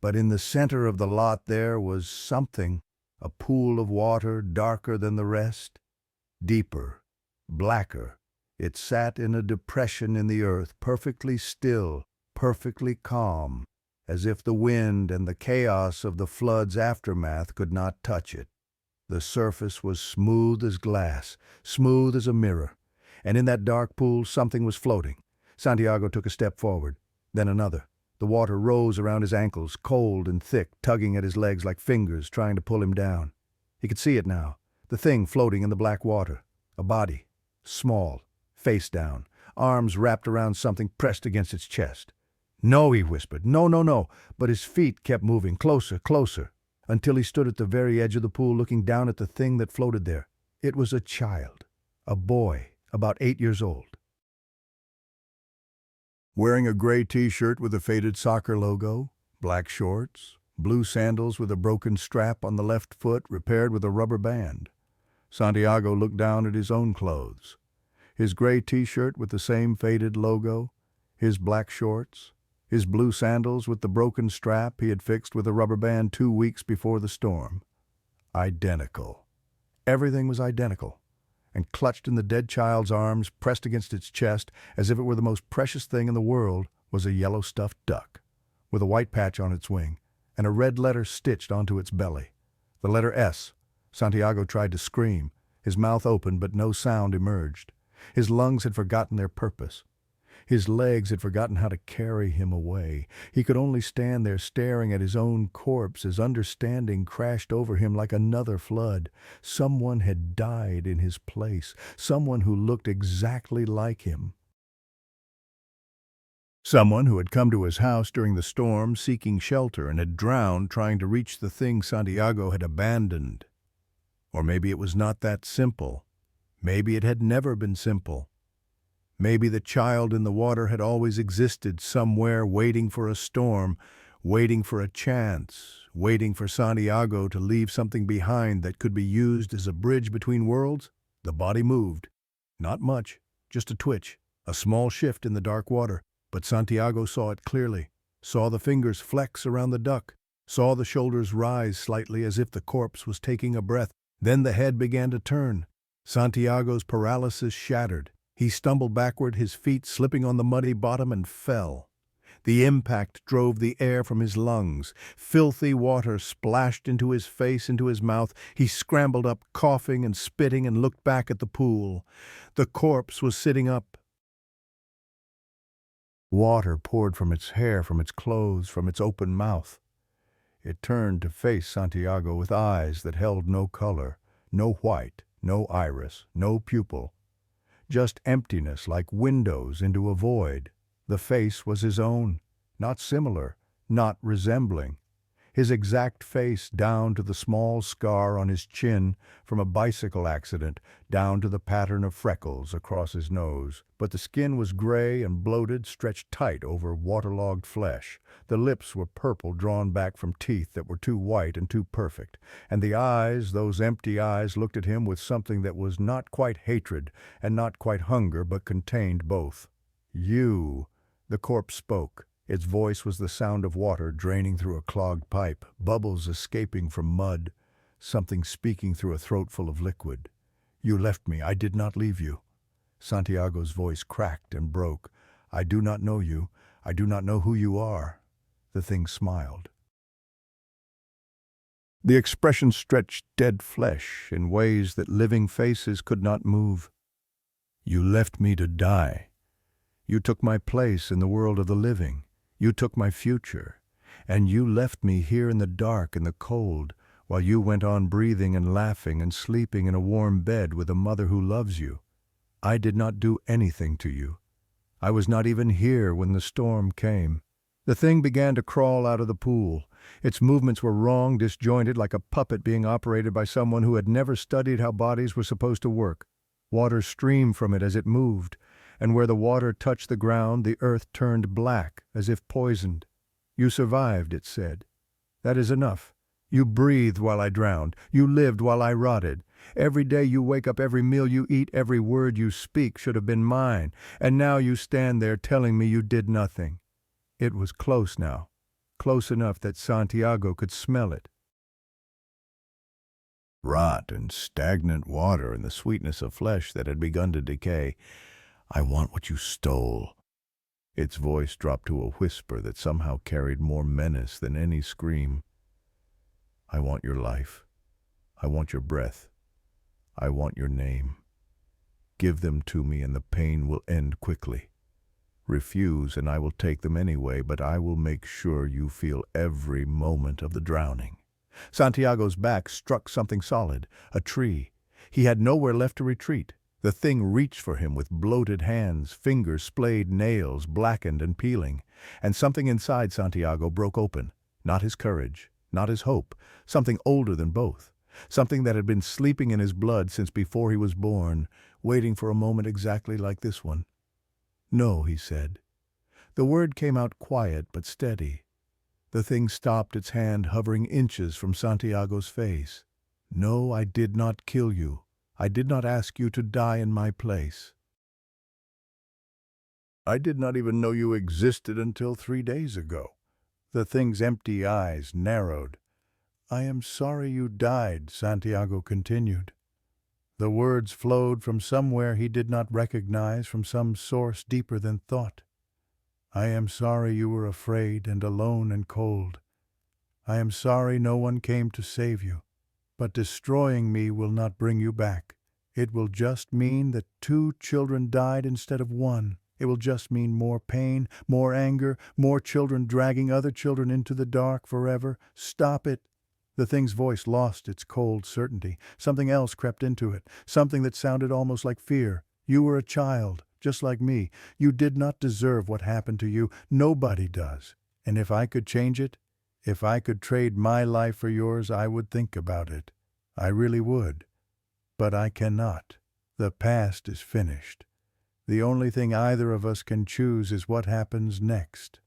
But in the center of the lot there was something, a pool of water darker than the rest, deeper, blacker. It sat in a depression in the earth, perfectly still, perfectly calm, as if the wind and the chaos of the flood's aftermath could not touch it. The surface was smooth as glass, smooth as a mirror, and in that dark pool something was floating. Santiago took a step forward, then another. The water rose around his ankles, cold and thick, tugging at his legs like fingers trying to pull him down. He could see it now, the thing floating in the black water, a body. Small, face down, arms wrapped around something pressed against its chest. "No," he whispered. "No, no, no." But his feet kept moving, closer, closer, until he stood at the very edge of the pool looking down at the thing that floated there. It was a child, a boy, about 8 years old. Wearing a gray t-shirt with a faded soccer logo, black shorts, blue sandals with a broken strap on the left foot repaired with a rubber band. Santiago looked down at his own clothes. His gray t-shirt with the same faded logo, his black shorts, his blue sandals with the broken strap he had fixed with a rubber band 2 weeks before the storm. Identical. Everything was identical. And clutched in the dead child's arms, pressed against its chest, as if it were the most precious thing in the world, was a yellow stuffed duck, with a white patch on its wing, and a red letter stitched onto its belly. The letter S. Santiago tried to scream. His mouth opened, but no sound emerged. His lungs had forgotten their purpose. His legs had forgotten how to carry him away. He could only stand there staring at his own corpse as understanding crashed over him like another flood. Someone had died in his place, someone who looked exactly like him. Someone who had come to his house during the storm seeking shelter and had drowned trying to reach the thing Santiago had abandoned. Or maybe it was not that simple. Maybe it had never been simple. Maybe the child in the water had always existed somewhere, waiting for a storm, waiting for a chance, waiting for Santiago to leave something behind that could be used as a bridge between worlds. The body moved. Not much, just a twitch, a small shift in the dark water, but Santiago saw it clearly, saw the fingers flex around the duck, saw the shoulders rise slightly as if the corpse was taking a breath. Then the head began to turn. Santiago's paralysis shattered. He stumbled backward, his feet slipping on the muddy bottom, and fell. The impact drove the air from his lungs. Filthy water splashed into his face, into his mouth. He scrambled up, coughing and spitting, and looked back at the pool. The corpse was sitting up. Water poured from its hair, from its clothes, from its open mouth. It turned to face Santiago with eyes that held no color, no white, no iris, no pupil. Just emptiness like windows into a void. The face was his own, not similar, not resembling. His exact face, down to the small scar on his chin from a bicycle accident, down to the pattern of freckles across his nose. But the skin was gray and bloated, stretched tight over waterlogged flesh. The lips were purple, drawn back from teeth that were too white and too perfect. And the eyes, those empty eyes, looked at him with something that was not quite hatred and not quite hunger, but contained both. "You," the corpse spoke. Its voice was the sound of water draining through a clogged pipe, bubbles escaping from mud, something speaking through a throat full of liquid. "You left me. I did not leave you." Santiago's voice cracked and broke. "I do not know you. I do not know who you are." The thing smiled. The expression stretched dead flesh in ways that living faces could not move. "You left me to die. You took my place in the world of the living. You took my future. And you left me here in the dark and the cold, while you went on breathing and laughing and sleeping in a warm bed with a mother who loves you. I did not do anything to you. I was not even here when the storm came. The thing began to crawl out of the pool. Its movements were wrong, disjointed, like a puppet being operated by someone who had never studied how bodies were supposed to work. Water streamed from it as it moved, and where the water touched the ground, the earth turned black, as if poisoned. You survived, it said. That is enough. You breathed while I drowned. You lived while I rotted. Every day you wake up, every meal you eat, every word you speak should have been mine, and now you stand there telling me you did nothing. It was close now, close enough that Santiago could smell it. Rot and stagnant water and the sweetness of flesh that had begun to decay. I want what you stole. Its voice dropped to a whisper that somehow carried more menace than any scream. I want your life. I want your breath. I want your name. Give them to me and the pain will end quickly. Refuse and I will take them anyway, but I will make sure you feel every moment of the drowning. Santiago's back struck something solid, a tree. He had nowhere left to retreat. The thing reached for him with bloated hands, fingers, splayed nails, blackened and peeling, and something inside Santiago broke open. Not his courage, not his hope, something older than both. Something that had been sleeping in his blood since before he was born, waiting for a moment exactly like this one. No, he said. The word came out quiet but steady. The thing stopped, its hand hovering inches from Santiago's face. No, I did not kill you. I did not ask you to die in my place. I did not even know you existed until 3 days ago. The thing's empty eyes narrowed. I am sorry you died, Santiago continued. The words flowed from somewhere he did not recognize, from some source deeper than thought. I am sorry you were afraid and alone and cold. I am sorry no one came to save you. But destroying me will not bring you back. It will just mean that 2 children died instead of 1. It will just mean more pain, more anger, more children dragging other children into the dark forever. Stop it. The thing's voice lost its cold certainty. Something else crept into it, something that sounded almost like fear. You were a child, just like me. You did not deserve what happened to you. Nobody does. And if I could change it, if I could trade my life for yours, I would think about it. I really would. But I cannot. The past is finished. The only thing either of us can choose is what happens next.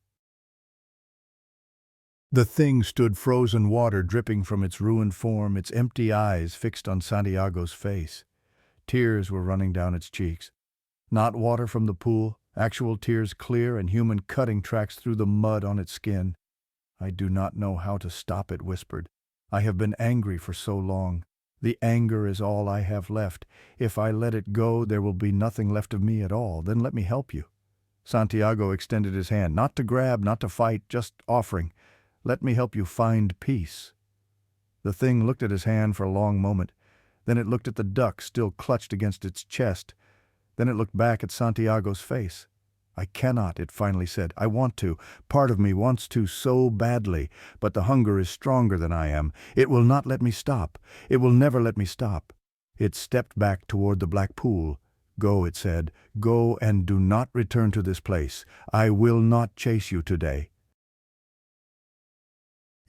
The thing stood frozen water dripping from its ruined form, its empty eyes fixed on Santiago's face. Tears were running down its cheeks. Not water from the pool, actual tears, clear and human, cutting tracks through the mud on its skin. I do not know how to stop it, whispered. I have been angry for so long. The anger is all I have left. If I let it go, there will be nothing left of me at all. Then let me help you. Santiago extended his hand, not to grab, not to fight, just offering. Let me help you find peace. The thing looked at his hand for a long moment. Then it looked at the duck still clutched against its chest. Then it looked back at Santiago's face. I cannot, it finally said. I want to. Part of me wants to so badly, but the hunger is stronger than I am. It will not let me stop. It will never let me stop. It stepped back toward the black pool. Go, it said. Go and do not return to this place. I will not chase you today.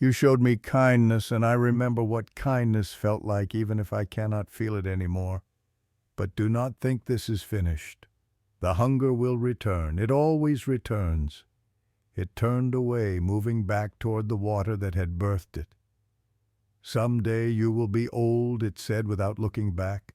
You showed me kindness, and I remember what kindness felt like, even if I cannot feel it anymore. But do not think this is finished. The hunger will return. It always returns. It turned away, moving back toward the water that had birthed it. Someday you will be old, it said without looking back.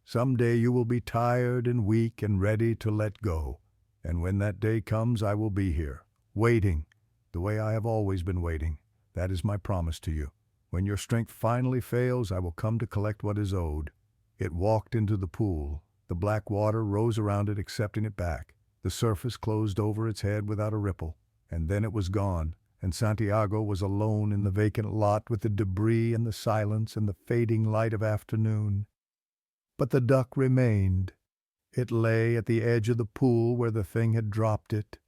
Someday you will be tired and weak and ready to let go. And when that day comes, I will be here, waiting, the way I have always been waiting. That is my promise to you. When your strength finally fails, I will come to collect what is owed. It walked into the pool. The black water rose around it, accepting it back. The surface closed over its head without a ripple. And then it was gone, and Santiago was alone in the vacant lot with the debris and the silence and the fading light of afternoon. But the duck remained. It lay at the edge of the pool where the thing had dropped it,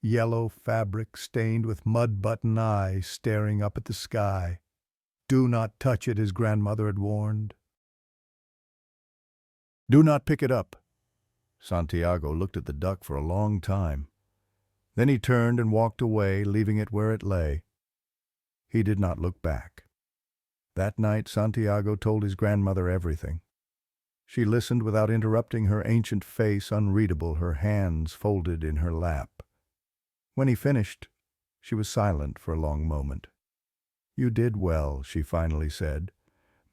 yellow fabric stained with mud-button eyes staring up at the sky. Do not touch it, his grandmother had warned. Do not pick it up. Santiago looked at the duck for a long time. Then he turned and walked away, leaving it where it lay. He did not look back. That night Santiago told his grandmother everything. She listened without interrupting, her ancient face unreadable, her hands folded in her lap. When he finished, she was silent for a long moment. "You did well," she finally said.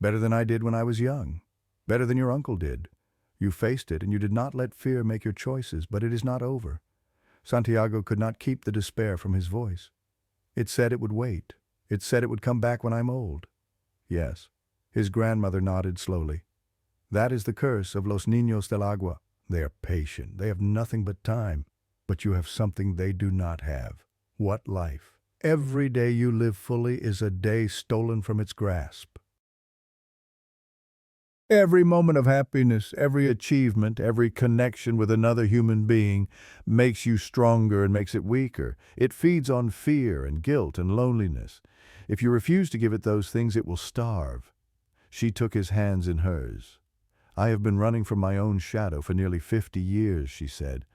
"Better than I did when I was young. Better than your uncle did. You faced it, and you did not let fear make your choices, but it is not over." Santiago could not keep the despair from his voice. "It said it would wait. It said it would come back when I'm old." "Yes." His grandmother nodded slowly. "That is the curse of los niños del agua. They are patient. They have nothing but time. But you have something they do not have. What life? Every day you live fully is a day stolen from its grasp. Every moment of happiness, every achievement, every connection with another human being makes you stronger and makes it weaker. It feeds on fear and guilt and loneliness. If you refuse to give it those things, it will starve." She took his hands in hers. "I have been running from my own shadow for nearly 50 years, she said.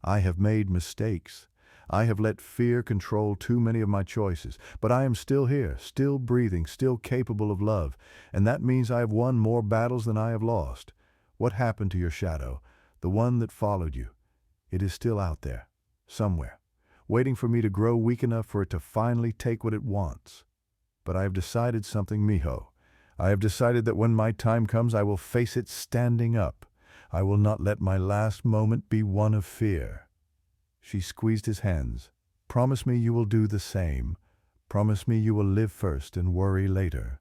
"I have made mistakes. I have let fear control too many of my choices. But I am still here, still breathing, still capable of love. And that means I have won more battles than I have lost. What happened to your shadow, the one that followed you? It is still out there, somewhere, waiting for me to grow weak enough for it to finally take what it wants. But I have decided something, mijo. I have decided that when my time comes, I will face it standing up. I will not let my last moment be one of fear." She squeezed his hands. "Promise me you will do the same. Promise me you will live first and worry later.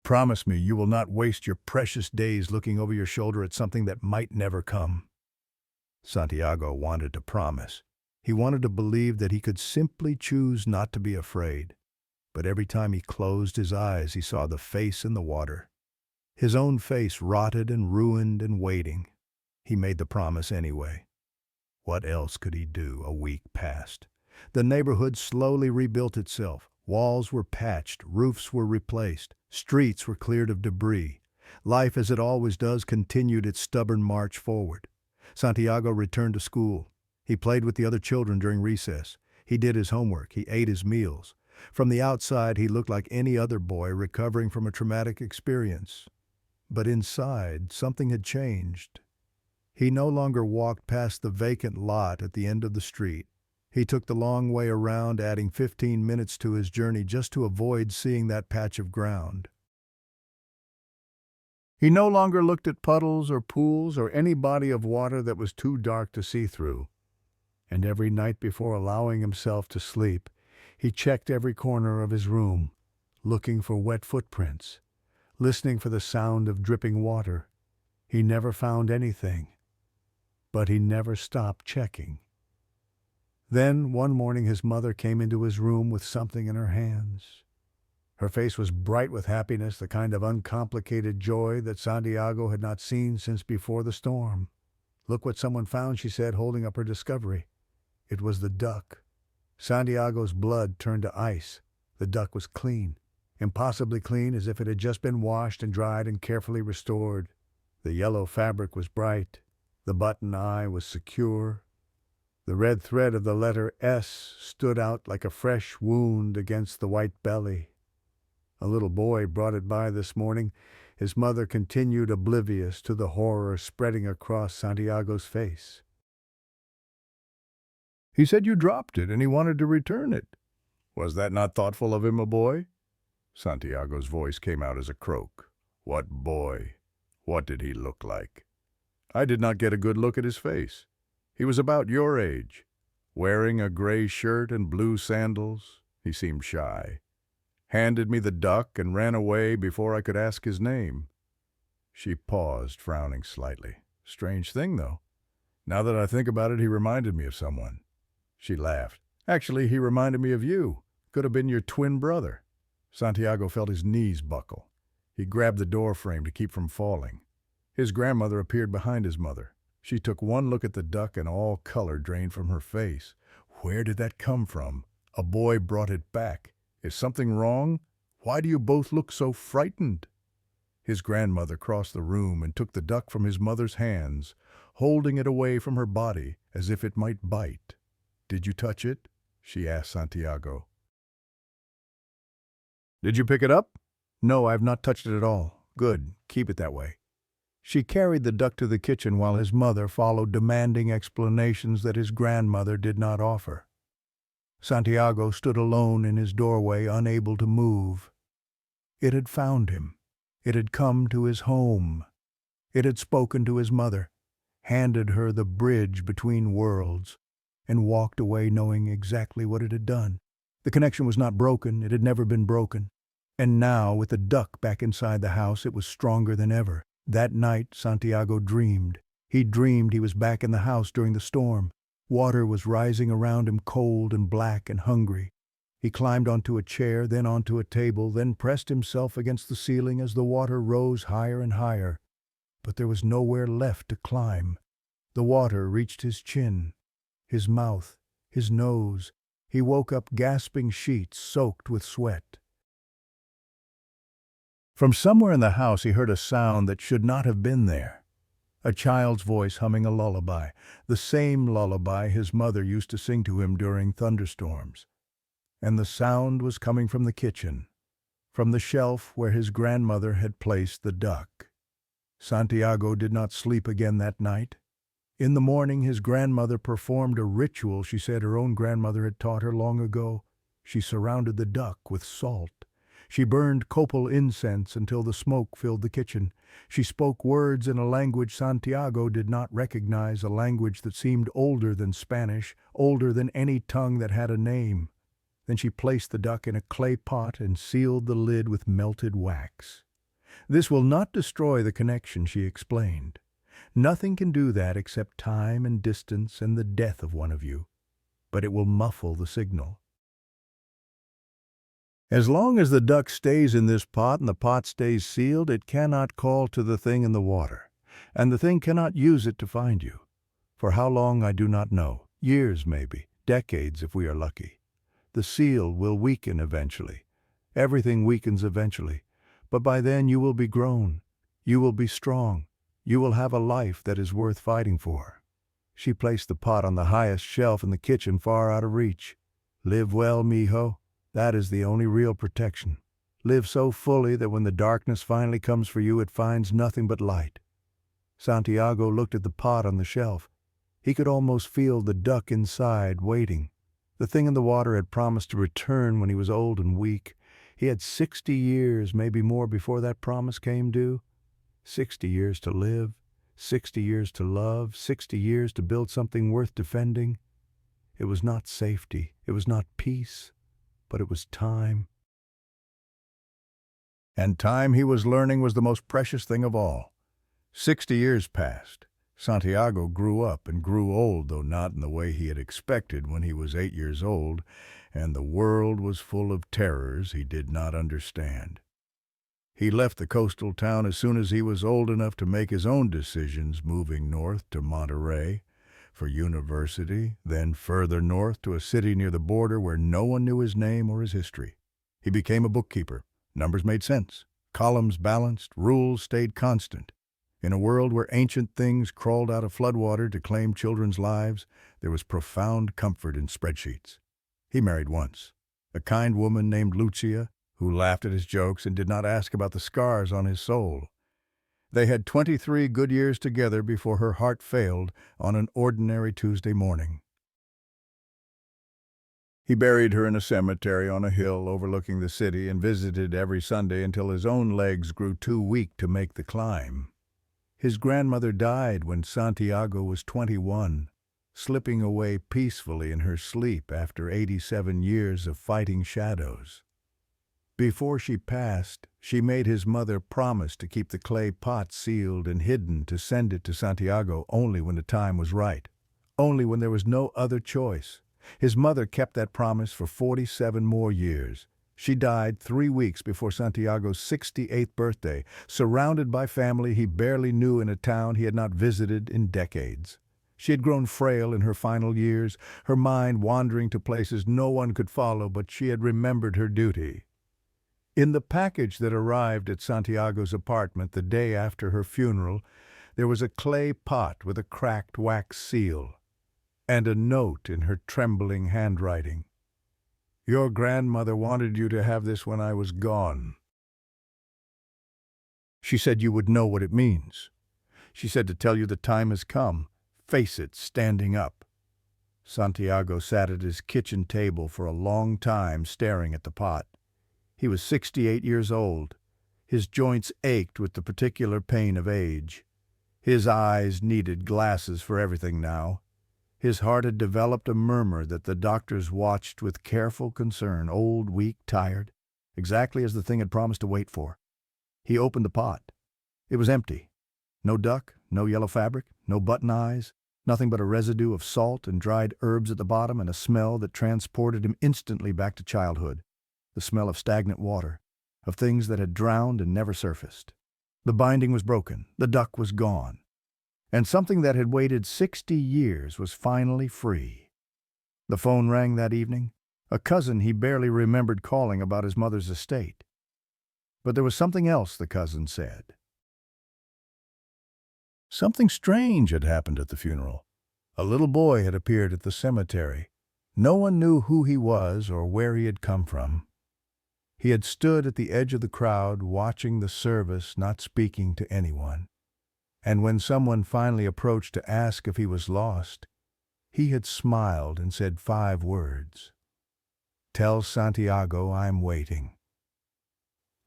Promise me you will not waste your precious days looking over your shoulder at something that might never come." Santiago wanted to promise. He wanted to believe that he could simply choose not to be afraid. But every time he closed his eyes, he saw the face in the water. His own face, rotted and ruined and waiting. He made the promise anyway. What else could he do? A week passed. The neighborhood slowly rebuilt itself. Walls were patched, roofs were replaced, streets were cleared of debris. Life, as it always does, continued its stubborn march forward. Santiago returned to school. He played with the other children during recess. He did his homework. He ate his meals. From the outside, he looked like any other boy recovering from a traumatic experience. But inside, something had changed. He no longer walked past the vacant lot at the end of the street. He took the long way around, adding 15 minutes to his journey just to avoid seeing that patch of ground. He no longer looked at puddles or pools or any body of water that was too dark to see through. And every night before allowing himself to sleep, he checked every corner of his room, looking for wet footprints, listening for the sound of dripping water. He never found anything. But he never stopped checking. Then, one morning, his mother came into his room with something in her hands. Her face was bright with happiness, the kind of uncomplicated joy that Santiago had not seen since before the storm. "Look what someone found," she said, holding up her discovery. It was the duck. Santiago's blood turned to ice. The duck was clean, impossibly clean, as if it had just been washed and dried and carefully restored. The yellow fabric was bright. The button eye was secure. The red thread of the letter S stood out like a fresh wound against the white belly. A little boy brought it by this morning. His mother continued oblivious to the horror spreading across Santiago's face. "He said you dropped it and he wanted to return it. Was that not thoughtful of him, a boy?" Santiago's voice came out as a croak. "What boy? What did he look like?" "I did not get a good look at his face. He was about your age, wearing a gray shirt and blue sandals. He seemed shy. Handed me the duck and ran away before I could ask his name." She paused, frowning slightly. "Strange thing, though. Now that I think about it, he reminded me of someone." She laughed. "Actually, he reminded me of you. Could have been your twin brother." Santiago felt his knees buckle. He grabbed the door frame to keep from falling. His grandmother appeared behind his mother. She took one look at the duck and all color drained from her face. Where did that come from? A boy brought it back. Is something wrong? Why do you both look so frightened? His grandmother crossed the room and took the duck from his mother's hands, holding it away from her body as if it might bite. Did you touch it? She asked Santiago. Did you pick it up? No, I have not touched it at all. Good, keep it that way. She carried the duck to the kitchen while his mother followed, demanding explanations that his grandmother did not offer. Santiago stood alone in his doorway, unable to move. It had found him. It had come to his home. It had spoken to his mother, handed her the bridge between worlds, and walked away knowing exactly what it had done. The connection was not broken. It had never been broken. And now, with the duck back inside the house, it was stronger than ever. That night, Santiago dreamed. He dreamed he was back in the house during the storm. Water was rising around him, cold and black and hungry. He climbed onto a chair, then onto a table, then pressed himself against the ceiling as the water rose higher and higher. But there was nowhere left to climb. The water reached his chin, his mouth, his nose. He woke up gasping, sheets soaked with sweat. From somewhere in the house he heard a sound that should not have been there. A child's voice humming a lullaby, the same lullaby his mother used to sing to him during thunderstorms. And the sound was coming from the kitchen, from the shelf where his grandmother had placed the duck. Santiago did not sleep again that night. In the morning his grandmother performed a ritual she said her own grandmother had taught her long ago. She surrounded the duck with salt. She burned copal incense until the smoke filled the kitchen. She spoke words in a language Santiago did not recognize, a language that seemed older than Spanish, older than any tongue that had a name. Then she placed the duck in a clay pot and sealed the lid with melted wax. This will not destroy the connection, she explained. Nothing can do that except time and distance and the death of one of you. But it will muffle the signal. As long as the duck stays in this pot and the pot stays sealed, it cannot call to the thing in the water, and the thing cannot use it to find you. For how long I do not know. Years maybe, decades if we are lucky. The seal will weaken eventually. Everything weakens eventually. But by then you will be grown. You will be strong. You will have a life that is worth fighting for. She placed the pot on the highest shelf in the kitchen, far out of reach. Live well, mijo. That is the only real protection. Live so fully that when the darkness finally comes for you, it finds nothing but light. Santiago looked at the pot on the shelf. He could almost feel the duck inside, waiting. The thing in the water had promised to return when he was old and weak. He had 60 years, maybe more, before that promise came due. 60 years to live, 60 years to love, 60 years to build something worth defending. It was not safety, it was not peace, but it was time. And time, he was learning, was the most precious thing of all. 60 years passed. Santiago grew up and grew old, though not in the way he had expected when he was 8 years old, and the world was full of terrors he did not understand. He left the coastal town as soon as he was old enough to make his own decisions, moving north to Monterey for university, then further north to a city near the border where no one knew his name or his history. He became a bookkeeper. Numbers made sense. Columns balanced. Rules stayed constant. In a world where ancient things crawled out of floodwater to claim children's lives, there was profound comfort in spreadsheets. He married once, a kind woman named Lucia, who laughed at his jokes and did not ask about the scars on his soul. They had 23 good years together before her heart failed on an ordinary Tuesday morning. He buried her in a cemetery on a hill overlooking the city and visited every Sunday until his own legs grew too weak to make the climb. His grandmother died when Santiago was 21, slipping away peacefully in her sleep after 87 years of fighting shadows. Before she passed, she made his mother promise to keep the clay pot sealed and hidden, to send it to Santiago only when the time was right, only when there was no other choice. His mother kept that promise for 47 more years. She died 3 weeks before Santiago's 68th birthday, surrounded by family he barely knew in a town he had not visited in decades. She had grown frail in her final years, her mind wandering to places no one could follow, but she had remembered her duty. In the package that arrived at Santiago's apartment the day after her funeral, there was a clay pot with a cracked wax seal, and a note in her trembling handwriting. "Your grandmother wanted you to have this when I was gone. She said you would know what it means. She said to tell you the time has come. Face it, standing up." Santiago sat at his kitchen table for a long time, staring at the pot. He was 68 years old. His joints ached with the particular pain of age. His eyes needed glasses for everything now. His heart had developed a murmur that the doctors watched with careful concern, old, weak, tired, exactly as the thing had promised to wait for. He opened the pot. It was empty. No duck, no yellow fabric, no button eyes, nothing but a residue of salt and dried herbs at the bottom, and a smell that transported him instantly back to childhood. The smell of stagnant water, of things that had drowned and never surfaced. The binding was broken, the duck was gone, and something that had waited 60 years was finally free. The phone rang that evening, a cousin he barely remembered calling about his mother's estate. But there was something else, the cousin said. Something strange had happened at the funeral. A little boy had appeared at the cemetery. No one knew who he was or where he had come from. He had stood at the edge of the crowd, watching the service, not speaking to anyone. And when someone finally approached to ask if he was lost, he had smiled and said 5 words. "Tell Santiago I'm waiting."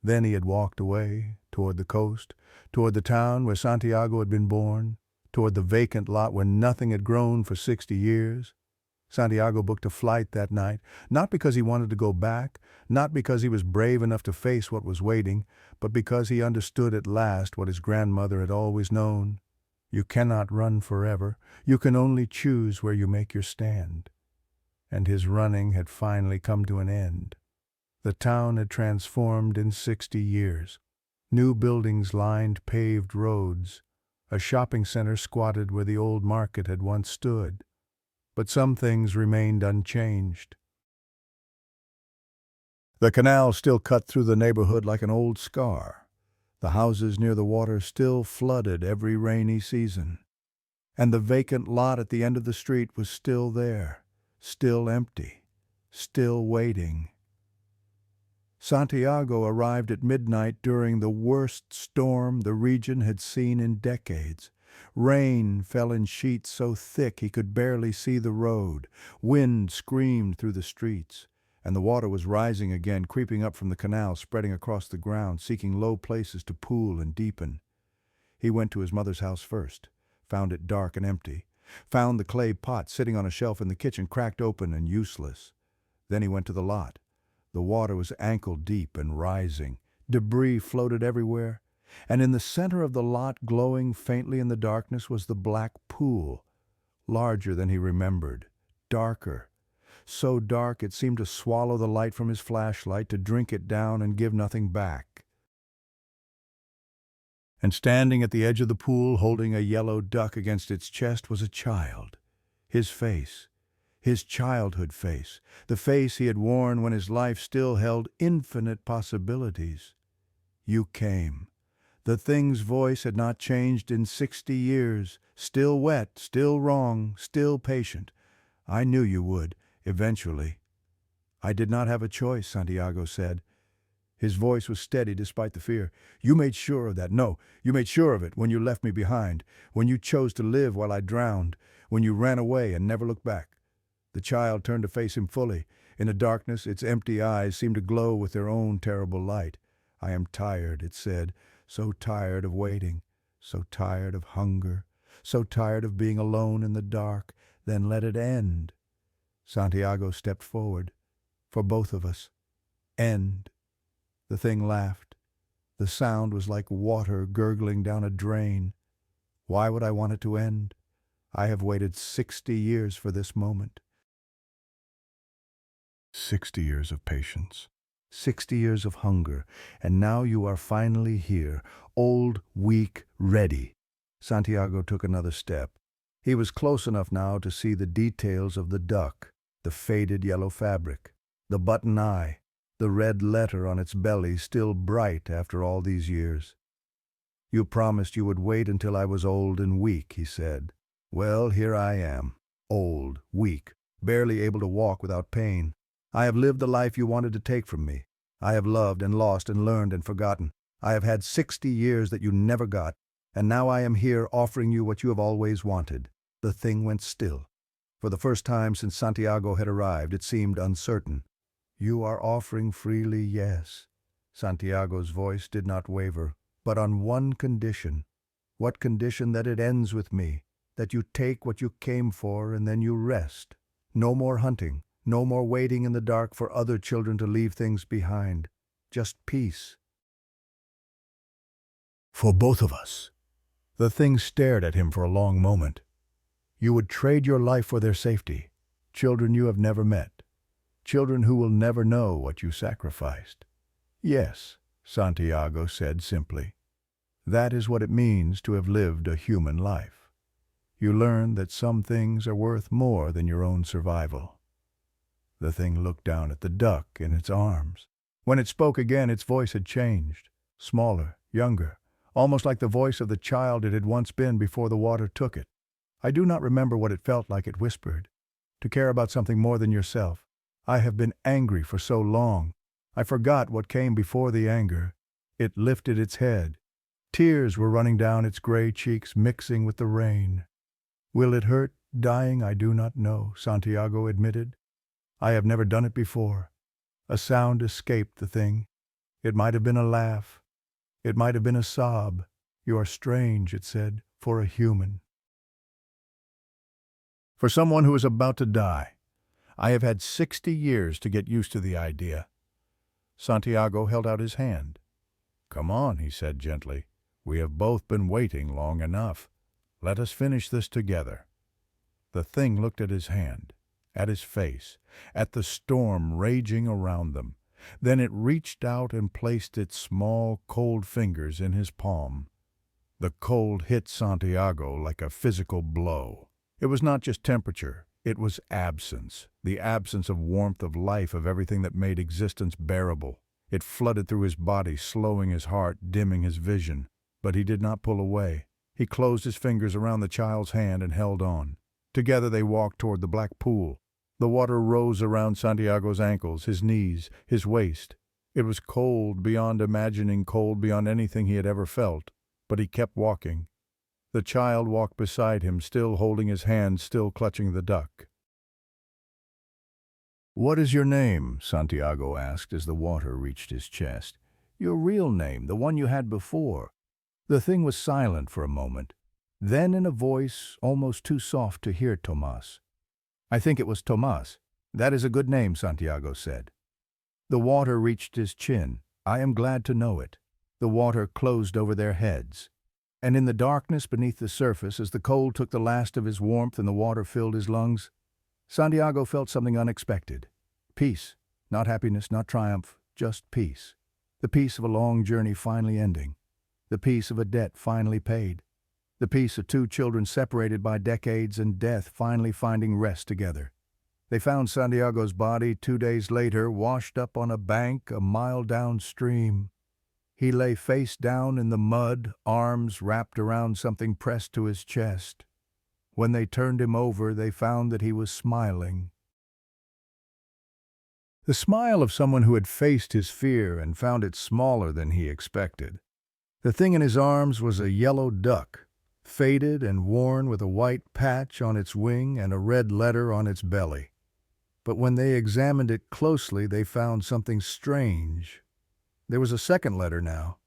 Then he had walked away, toward the coast, toward the town where Santiago had been born, toward the vacant lot where nothing had grown for 60 years. Santiago booked a flight that night, not because he wanted to go back, not because he was brave enough to face what was waiting, but because he understood at last what his grandmother had always known. You cannot run forever. You can only choose where you make your stand. And his running had finally come to an end. The town had transformed in 60 years. New buildings lined paved roads. A shopping center squatted where the old market had once stood. But some things remained unchanged. The canal still cut through the neighborhood like an old scar. The houses near the water still flooded every rainy season. And the vacant lot at the end of the street was still there, still empty, still waiting. Santiago arrived at midnight during the worst storm the region had seen in decades. Rain fell in sheets so thick he could barely see the road. Wind screamed through the streets, and the water was rising again, creeping up from the canal, spreading across the ground, seeking low places to pool and deepen. He went to his mother's house first, found it dark and empty, found the clay pot sitting on a shelf in the kitchen, cracked open and useless. Then he went to the lot. The water was ankle deep and rising. Debris floated everywhere. And in the center of the lot, glowing faintly in the darkness, was the black pool, larger than he remembered, darker, so dark it seemed to swallow the light from his flashlight, to drink it down and give nothing back. And standing at the edge of the pool, holding a yellow duck against its chest, was a child. His face, his childhood face, the face he had worn when his life still held infinite possibilities. You came. The thing's voice had not changed in 60 years, still wet, still wrong, still patient. I knew you would, eventually. I did not have a choice, Santiago said. His voice was steady despite the fear. You made sure of that. No, you made sure of it when you left me behind, when you chose to live while I drowned, when you ran away and never looked back. The child turned to face him fully. In the darkness, its empty eyes seemed to glow with their own terrible light. I am tired, it said. So tired of waiting, so tired of hunger, so tired of being alone in the dark. Then let it end. Santiago stepped forward. For both of us. End. The thing laughed. The sound was like water gurgling down a drain. Why would I want it to end? I have waited 60 years for this moment. 60 years of patience. 60 years of hunger, and now you are finally here, old, weak, ready. Santiago took another step. He was close enough now to see the details of the duck, the faded yellow fabric, the button eye, the red letter on its belly still bright after all these years. "You promised you would wait until I was old and weak," he said. "Well, here I am, old, weak, barely able to walk without pain. I have lived the life you wanted to take from me. I have loved and lost and learned and forgotten. I have had 60 years that you never got, and now I am here offering you what you have always wanted." The thing went still. For the first time since Santiago had arrived, it seemed uncertain. "You are offering freely, yes." Santiago's voice did not waver, "but on one condition." "What condition?" "That it ends with me, that you take what you came for and then you rest. No more hunting, no more waiting in the dark for other children to leave things behind. Just peace. For both of us." The thing stared at him for a long moment. "You would trade your life for their safety. Children you have never met. Children who will never know what you sacrificed." "Yes," Santiago said simply. "That is what it means to have lived a human life. You learn that some things are worth more than your own survival." The thing looked down at the duck in its arms. When it spoke again, its voice had changed. Smaller, younger, almost like the voice of the child it had once been before the water took it. "I do not remember what it felt like," it whispered. "To care about something more than yourself. I have been angry for so long. I forgot what came before the anger." It lifted its head. Tears were running down its gray cheeks, mixing with the rain. "Will it hurt, dying? I do not know," Santiago admitted. "I have never done it before." A sound escaped the thing. It might have been a laugh. It might have been a sob. "You are strange," it said, "for a human. For someone who is about to die. I have had 60 years to get used to the idea." Santiago held out his hand. "Come on," he said gently. "We have both been waiting long enough. Let us finish this together." The thing looked at his hand, at his face, at the storm raging around them. Then it reached out and placed its small, cold fingers in his palm. The cold hit Santiago like a physical blow. It was not just temperature, it was absence, the absence of warmth, of life, of everything that made existence bearable. It flooded through his body, slowing his heart, dimming his vision. But he did not pull away. He closed his fingers around the child's hand and held on. Together they walked toward the black pool. The water rose around Santiago's ankles, his knees, his waist. It was cold beyond imagining, cold beyond anything he had ever felt. But he kept walking. The child walked beside him, still holding his hand, still clutching the duck. "What is your name?" Santiago asked as the water reached his chest. "Your real name, the one you had before." The thing was silent for a moment. Then in a voice almost too soft to hear Tomas. "I think it was Tomas. That is a good name," Santiago said. The water reached his chin. "I am glad to know it." The water closed over their heads. And in the darkness beneath the surface, as the cold took the last of his warmth and the water filled his lungs, Santiago felt something unexpected. Peace. Not happiness, not triumph, just peace. The peace of a long journey finally ending. The peace of a debt finally paid. The peace of two children separated by decades and death finally finding rest together. They found Santiago's body 2 days later, washed up on a bank a mile downstream. He lay face down in the mud, arms wrapped around something pressed to his chest. When they turned him over, they found that he was smiling. The smile of someone who had faced his fear and found it smaller than he expected. The thing in his arms was a yellow duck, faded and worn with a white patch on its wing and a red letter on its belly. But when they examined it closely, they found something strange. There was a second letter now,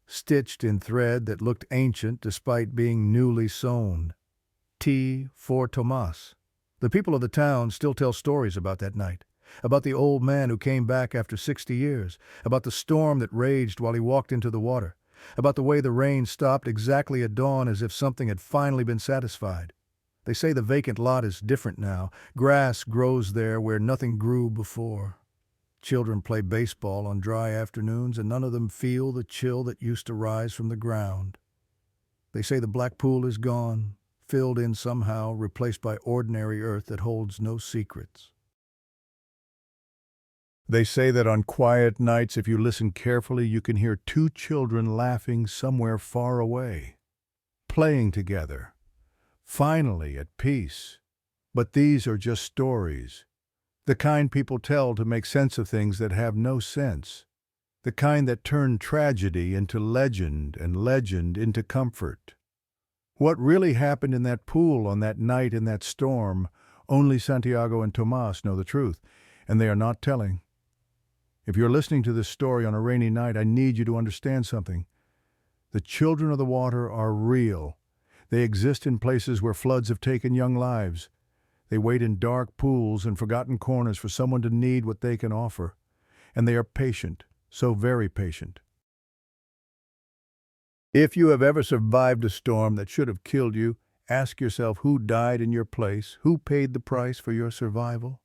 stitched in thread that looked ancient despite being newly sewn. T for Tomas. The people of the town still tell stories about that night, about the old man who came back after 60 years, about the storm that raged while he walked into the water, about the way the rain stopped exactly at dawn as if something had finally been satisfied. They say the vacant lot is different now. Grass grows there where nothing grew before. Children play baseball on dry afternoons, and none of them feel the chill that used to rise from the ground. They say the black pool is gone, filled in somehow, replaced by ordinary earth that holds no secrets. They say that on quiet nights, if you listen carefully, you can hear two children laughing somewhere far away, playing together, finally at peace. But these are just stories, the kind people tell to make sense of things that have no sense, the kind that turn tragedy into legend and legend into comfort. What really happened in that pool on that night in that storm, only Santiago and Tomas know the truth, and they are not telling. If you're listening to this story on a rainy night, I need you to understand something. The children of the water are real. They exist in places where floods have taken young lives. They wait in dark pools and forgotten corners for someone to need what they can offer. And they are patient, so very patient. If you have ever survived a storm that should have killed you, ask yourself who died in your place, who paid the price for your survival?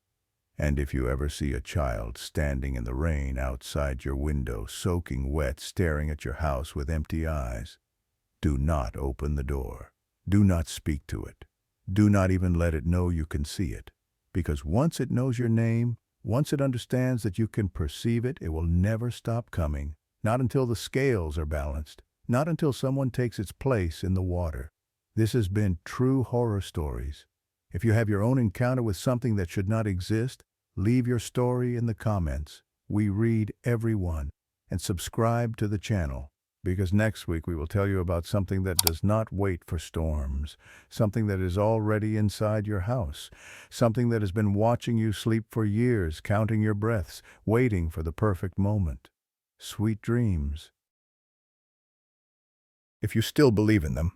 And if you ever see a child standing in the rain outside your window, soaking wet, staring at your house with empty eyes, do not open the door. Do not speak to it. Do not even let it know you can see it. Because once it knows your name, once it understands that you can perceive it, it will never stop coming. Not until the scales are balanced. Not until someone takes its place in the water. This has been True Horror Stories. If you have your own encounter with something that should not exist, leave your story in the comments. We read every one. And subscribe to the channel, because next week we will tell you about something that does not wait for storms, something that is already inside your house, something that has been watching you sleep for years, counting your breaths, waiting for the perfect moment. Sweet dreams. If you still believe in them,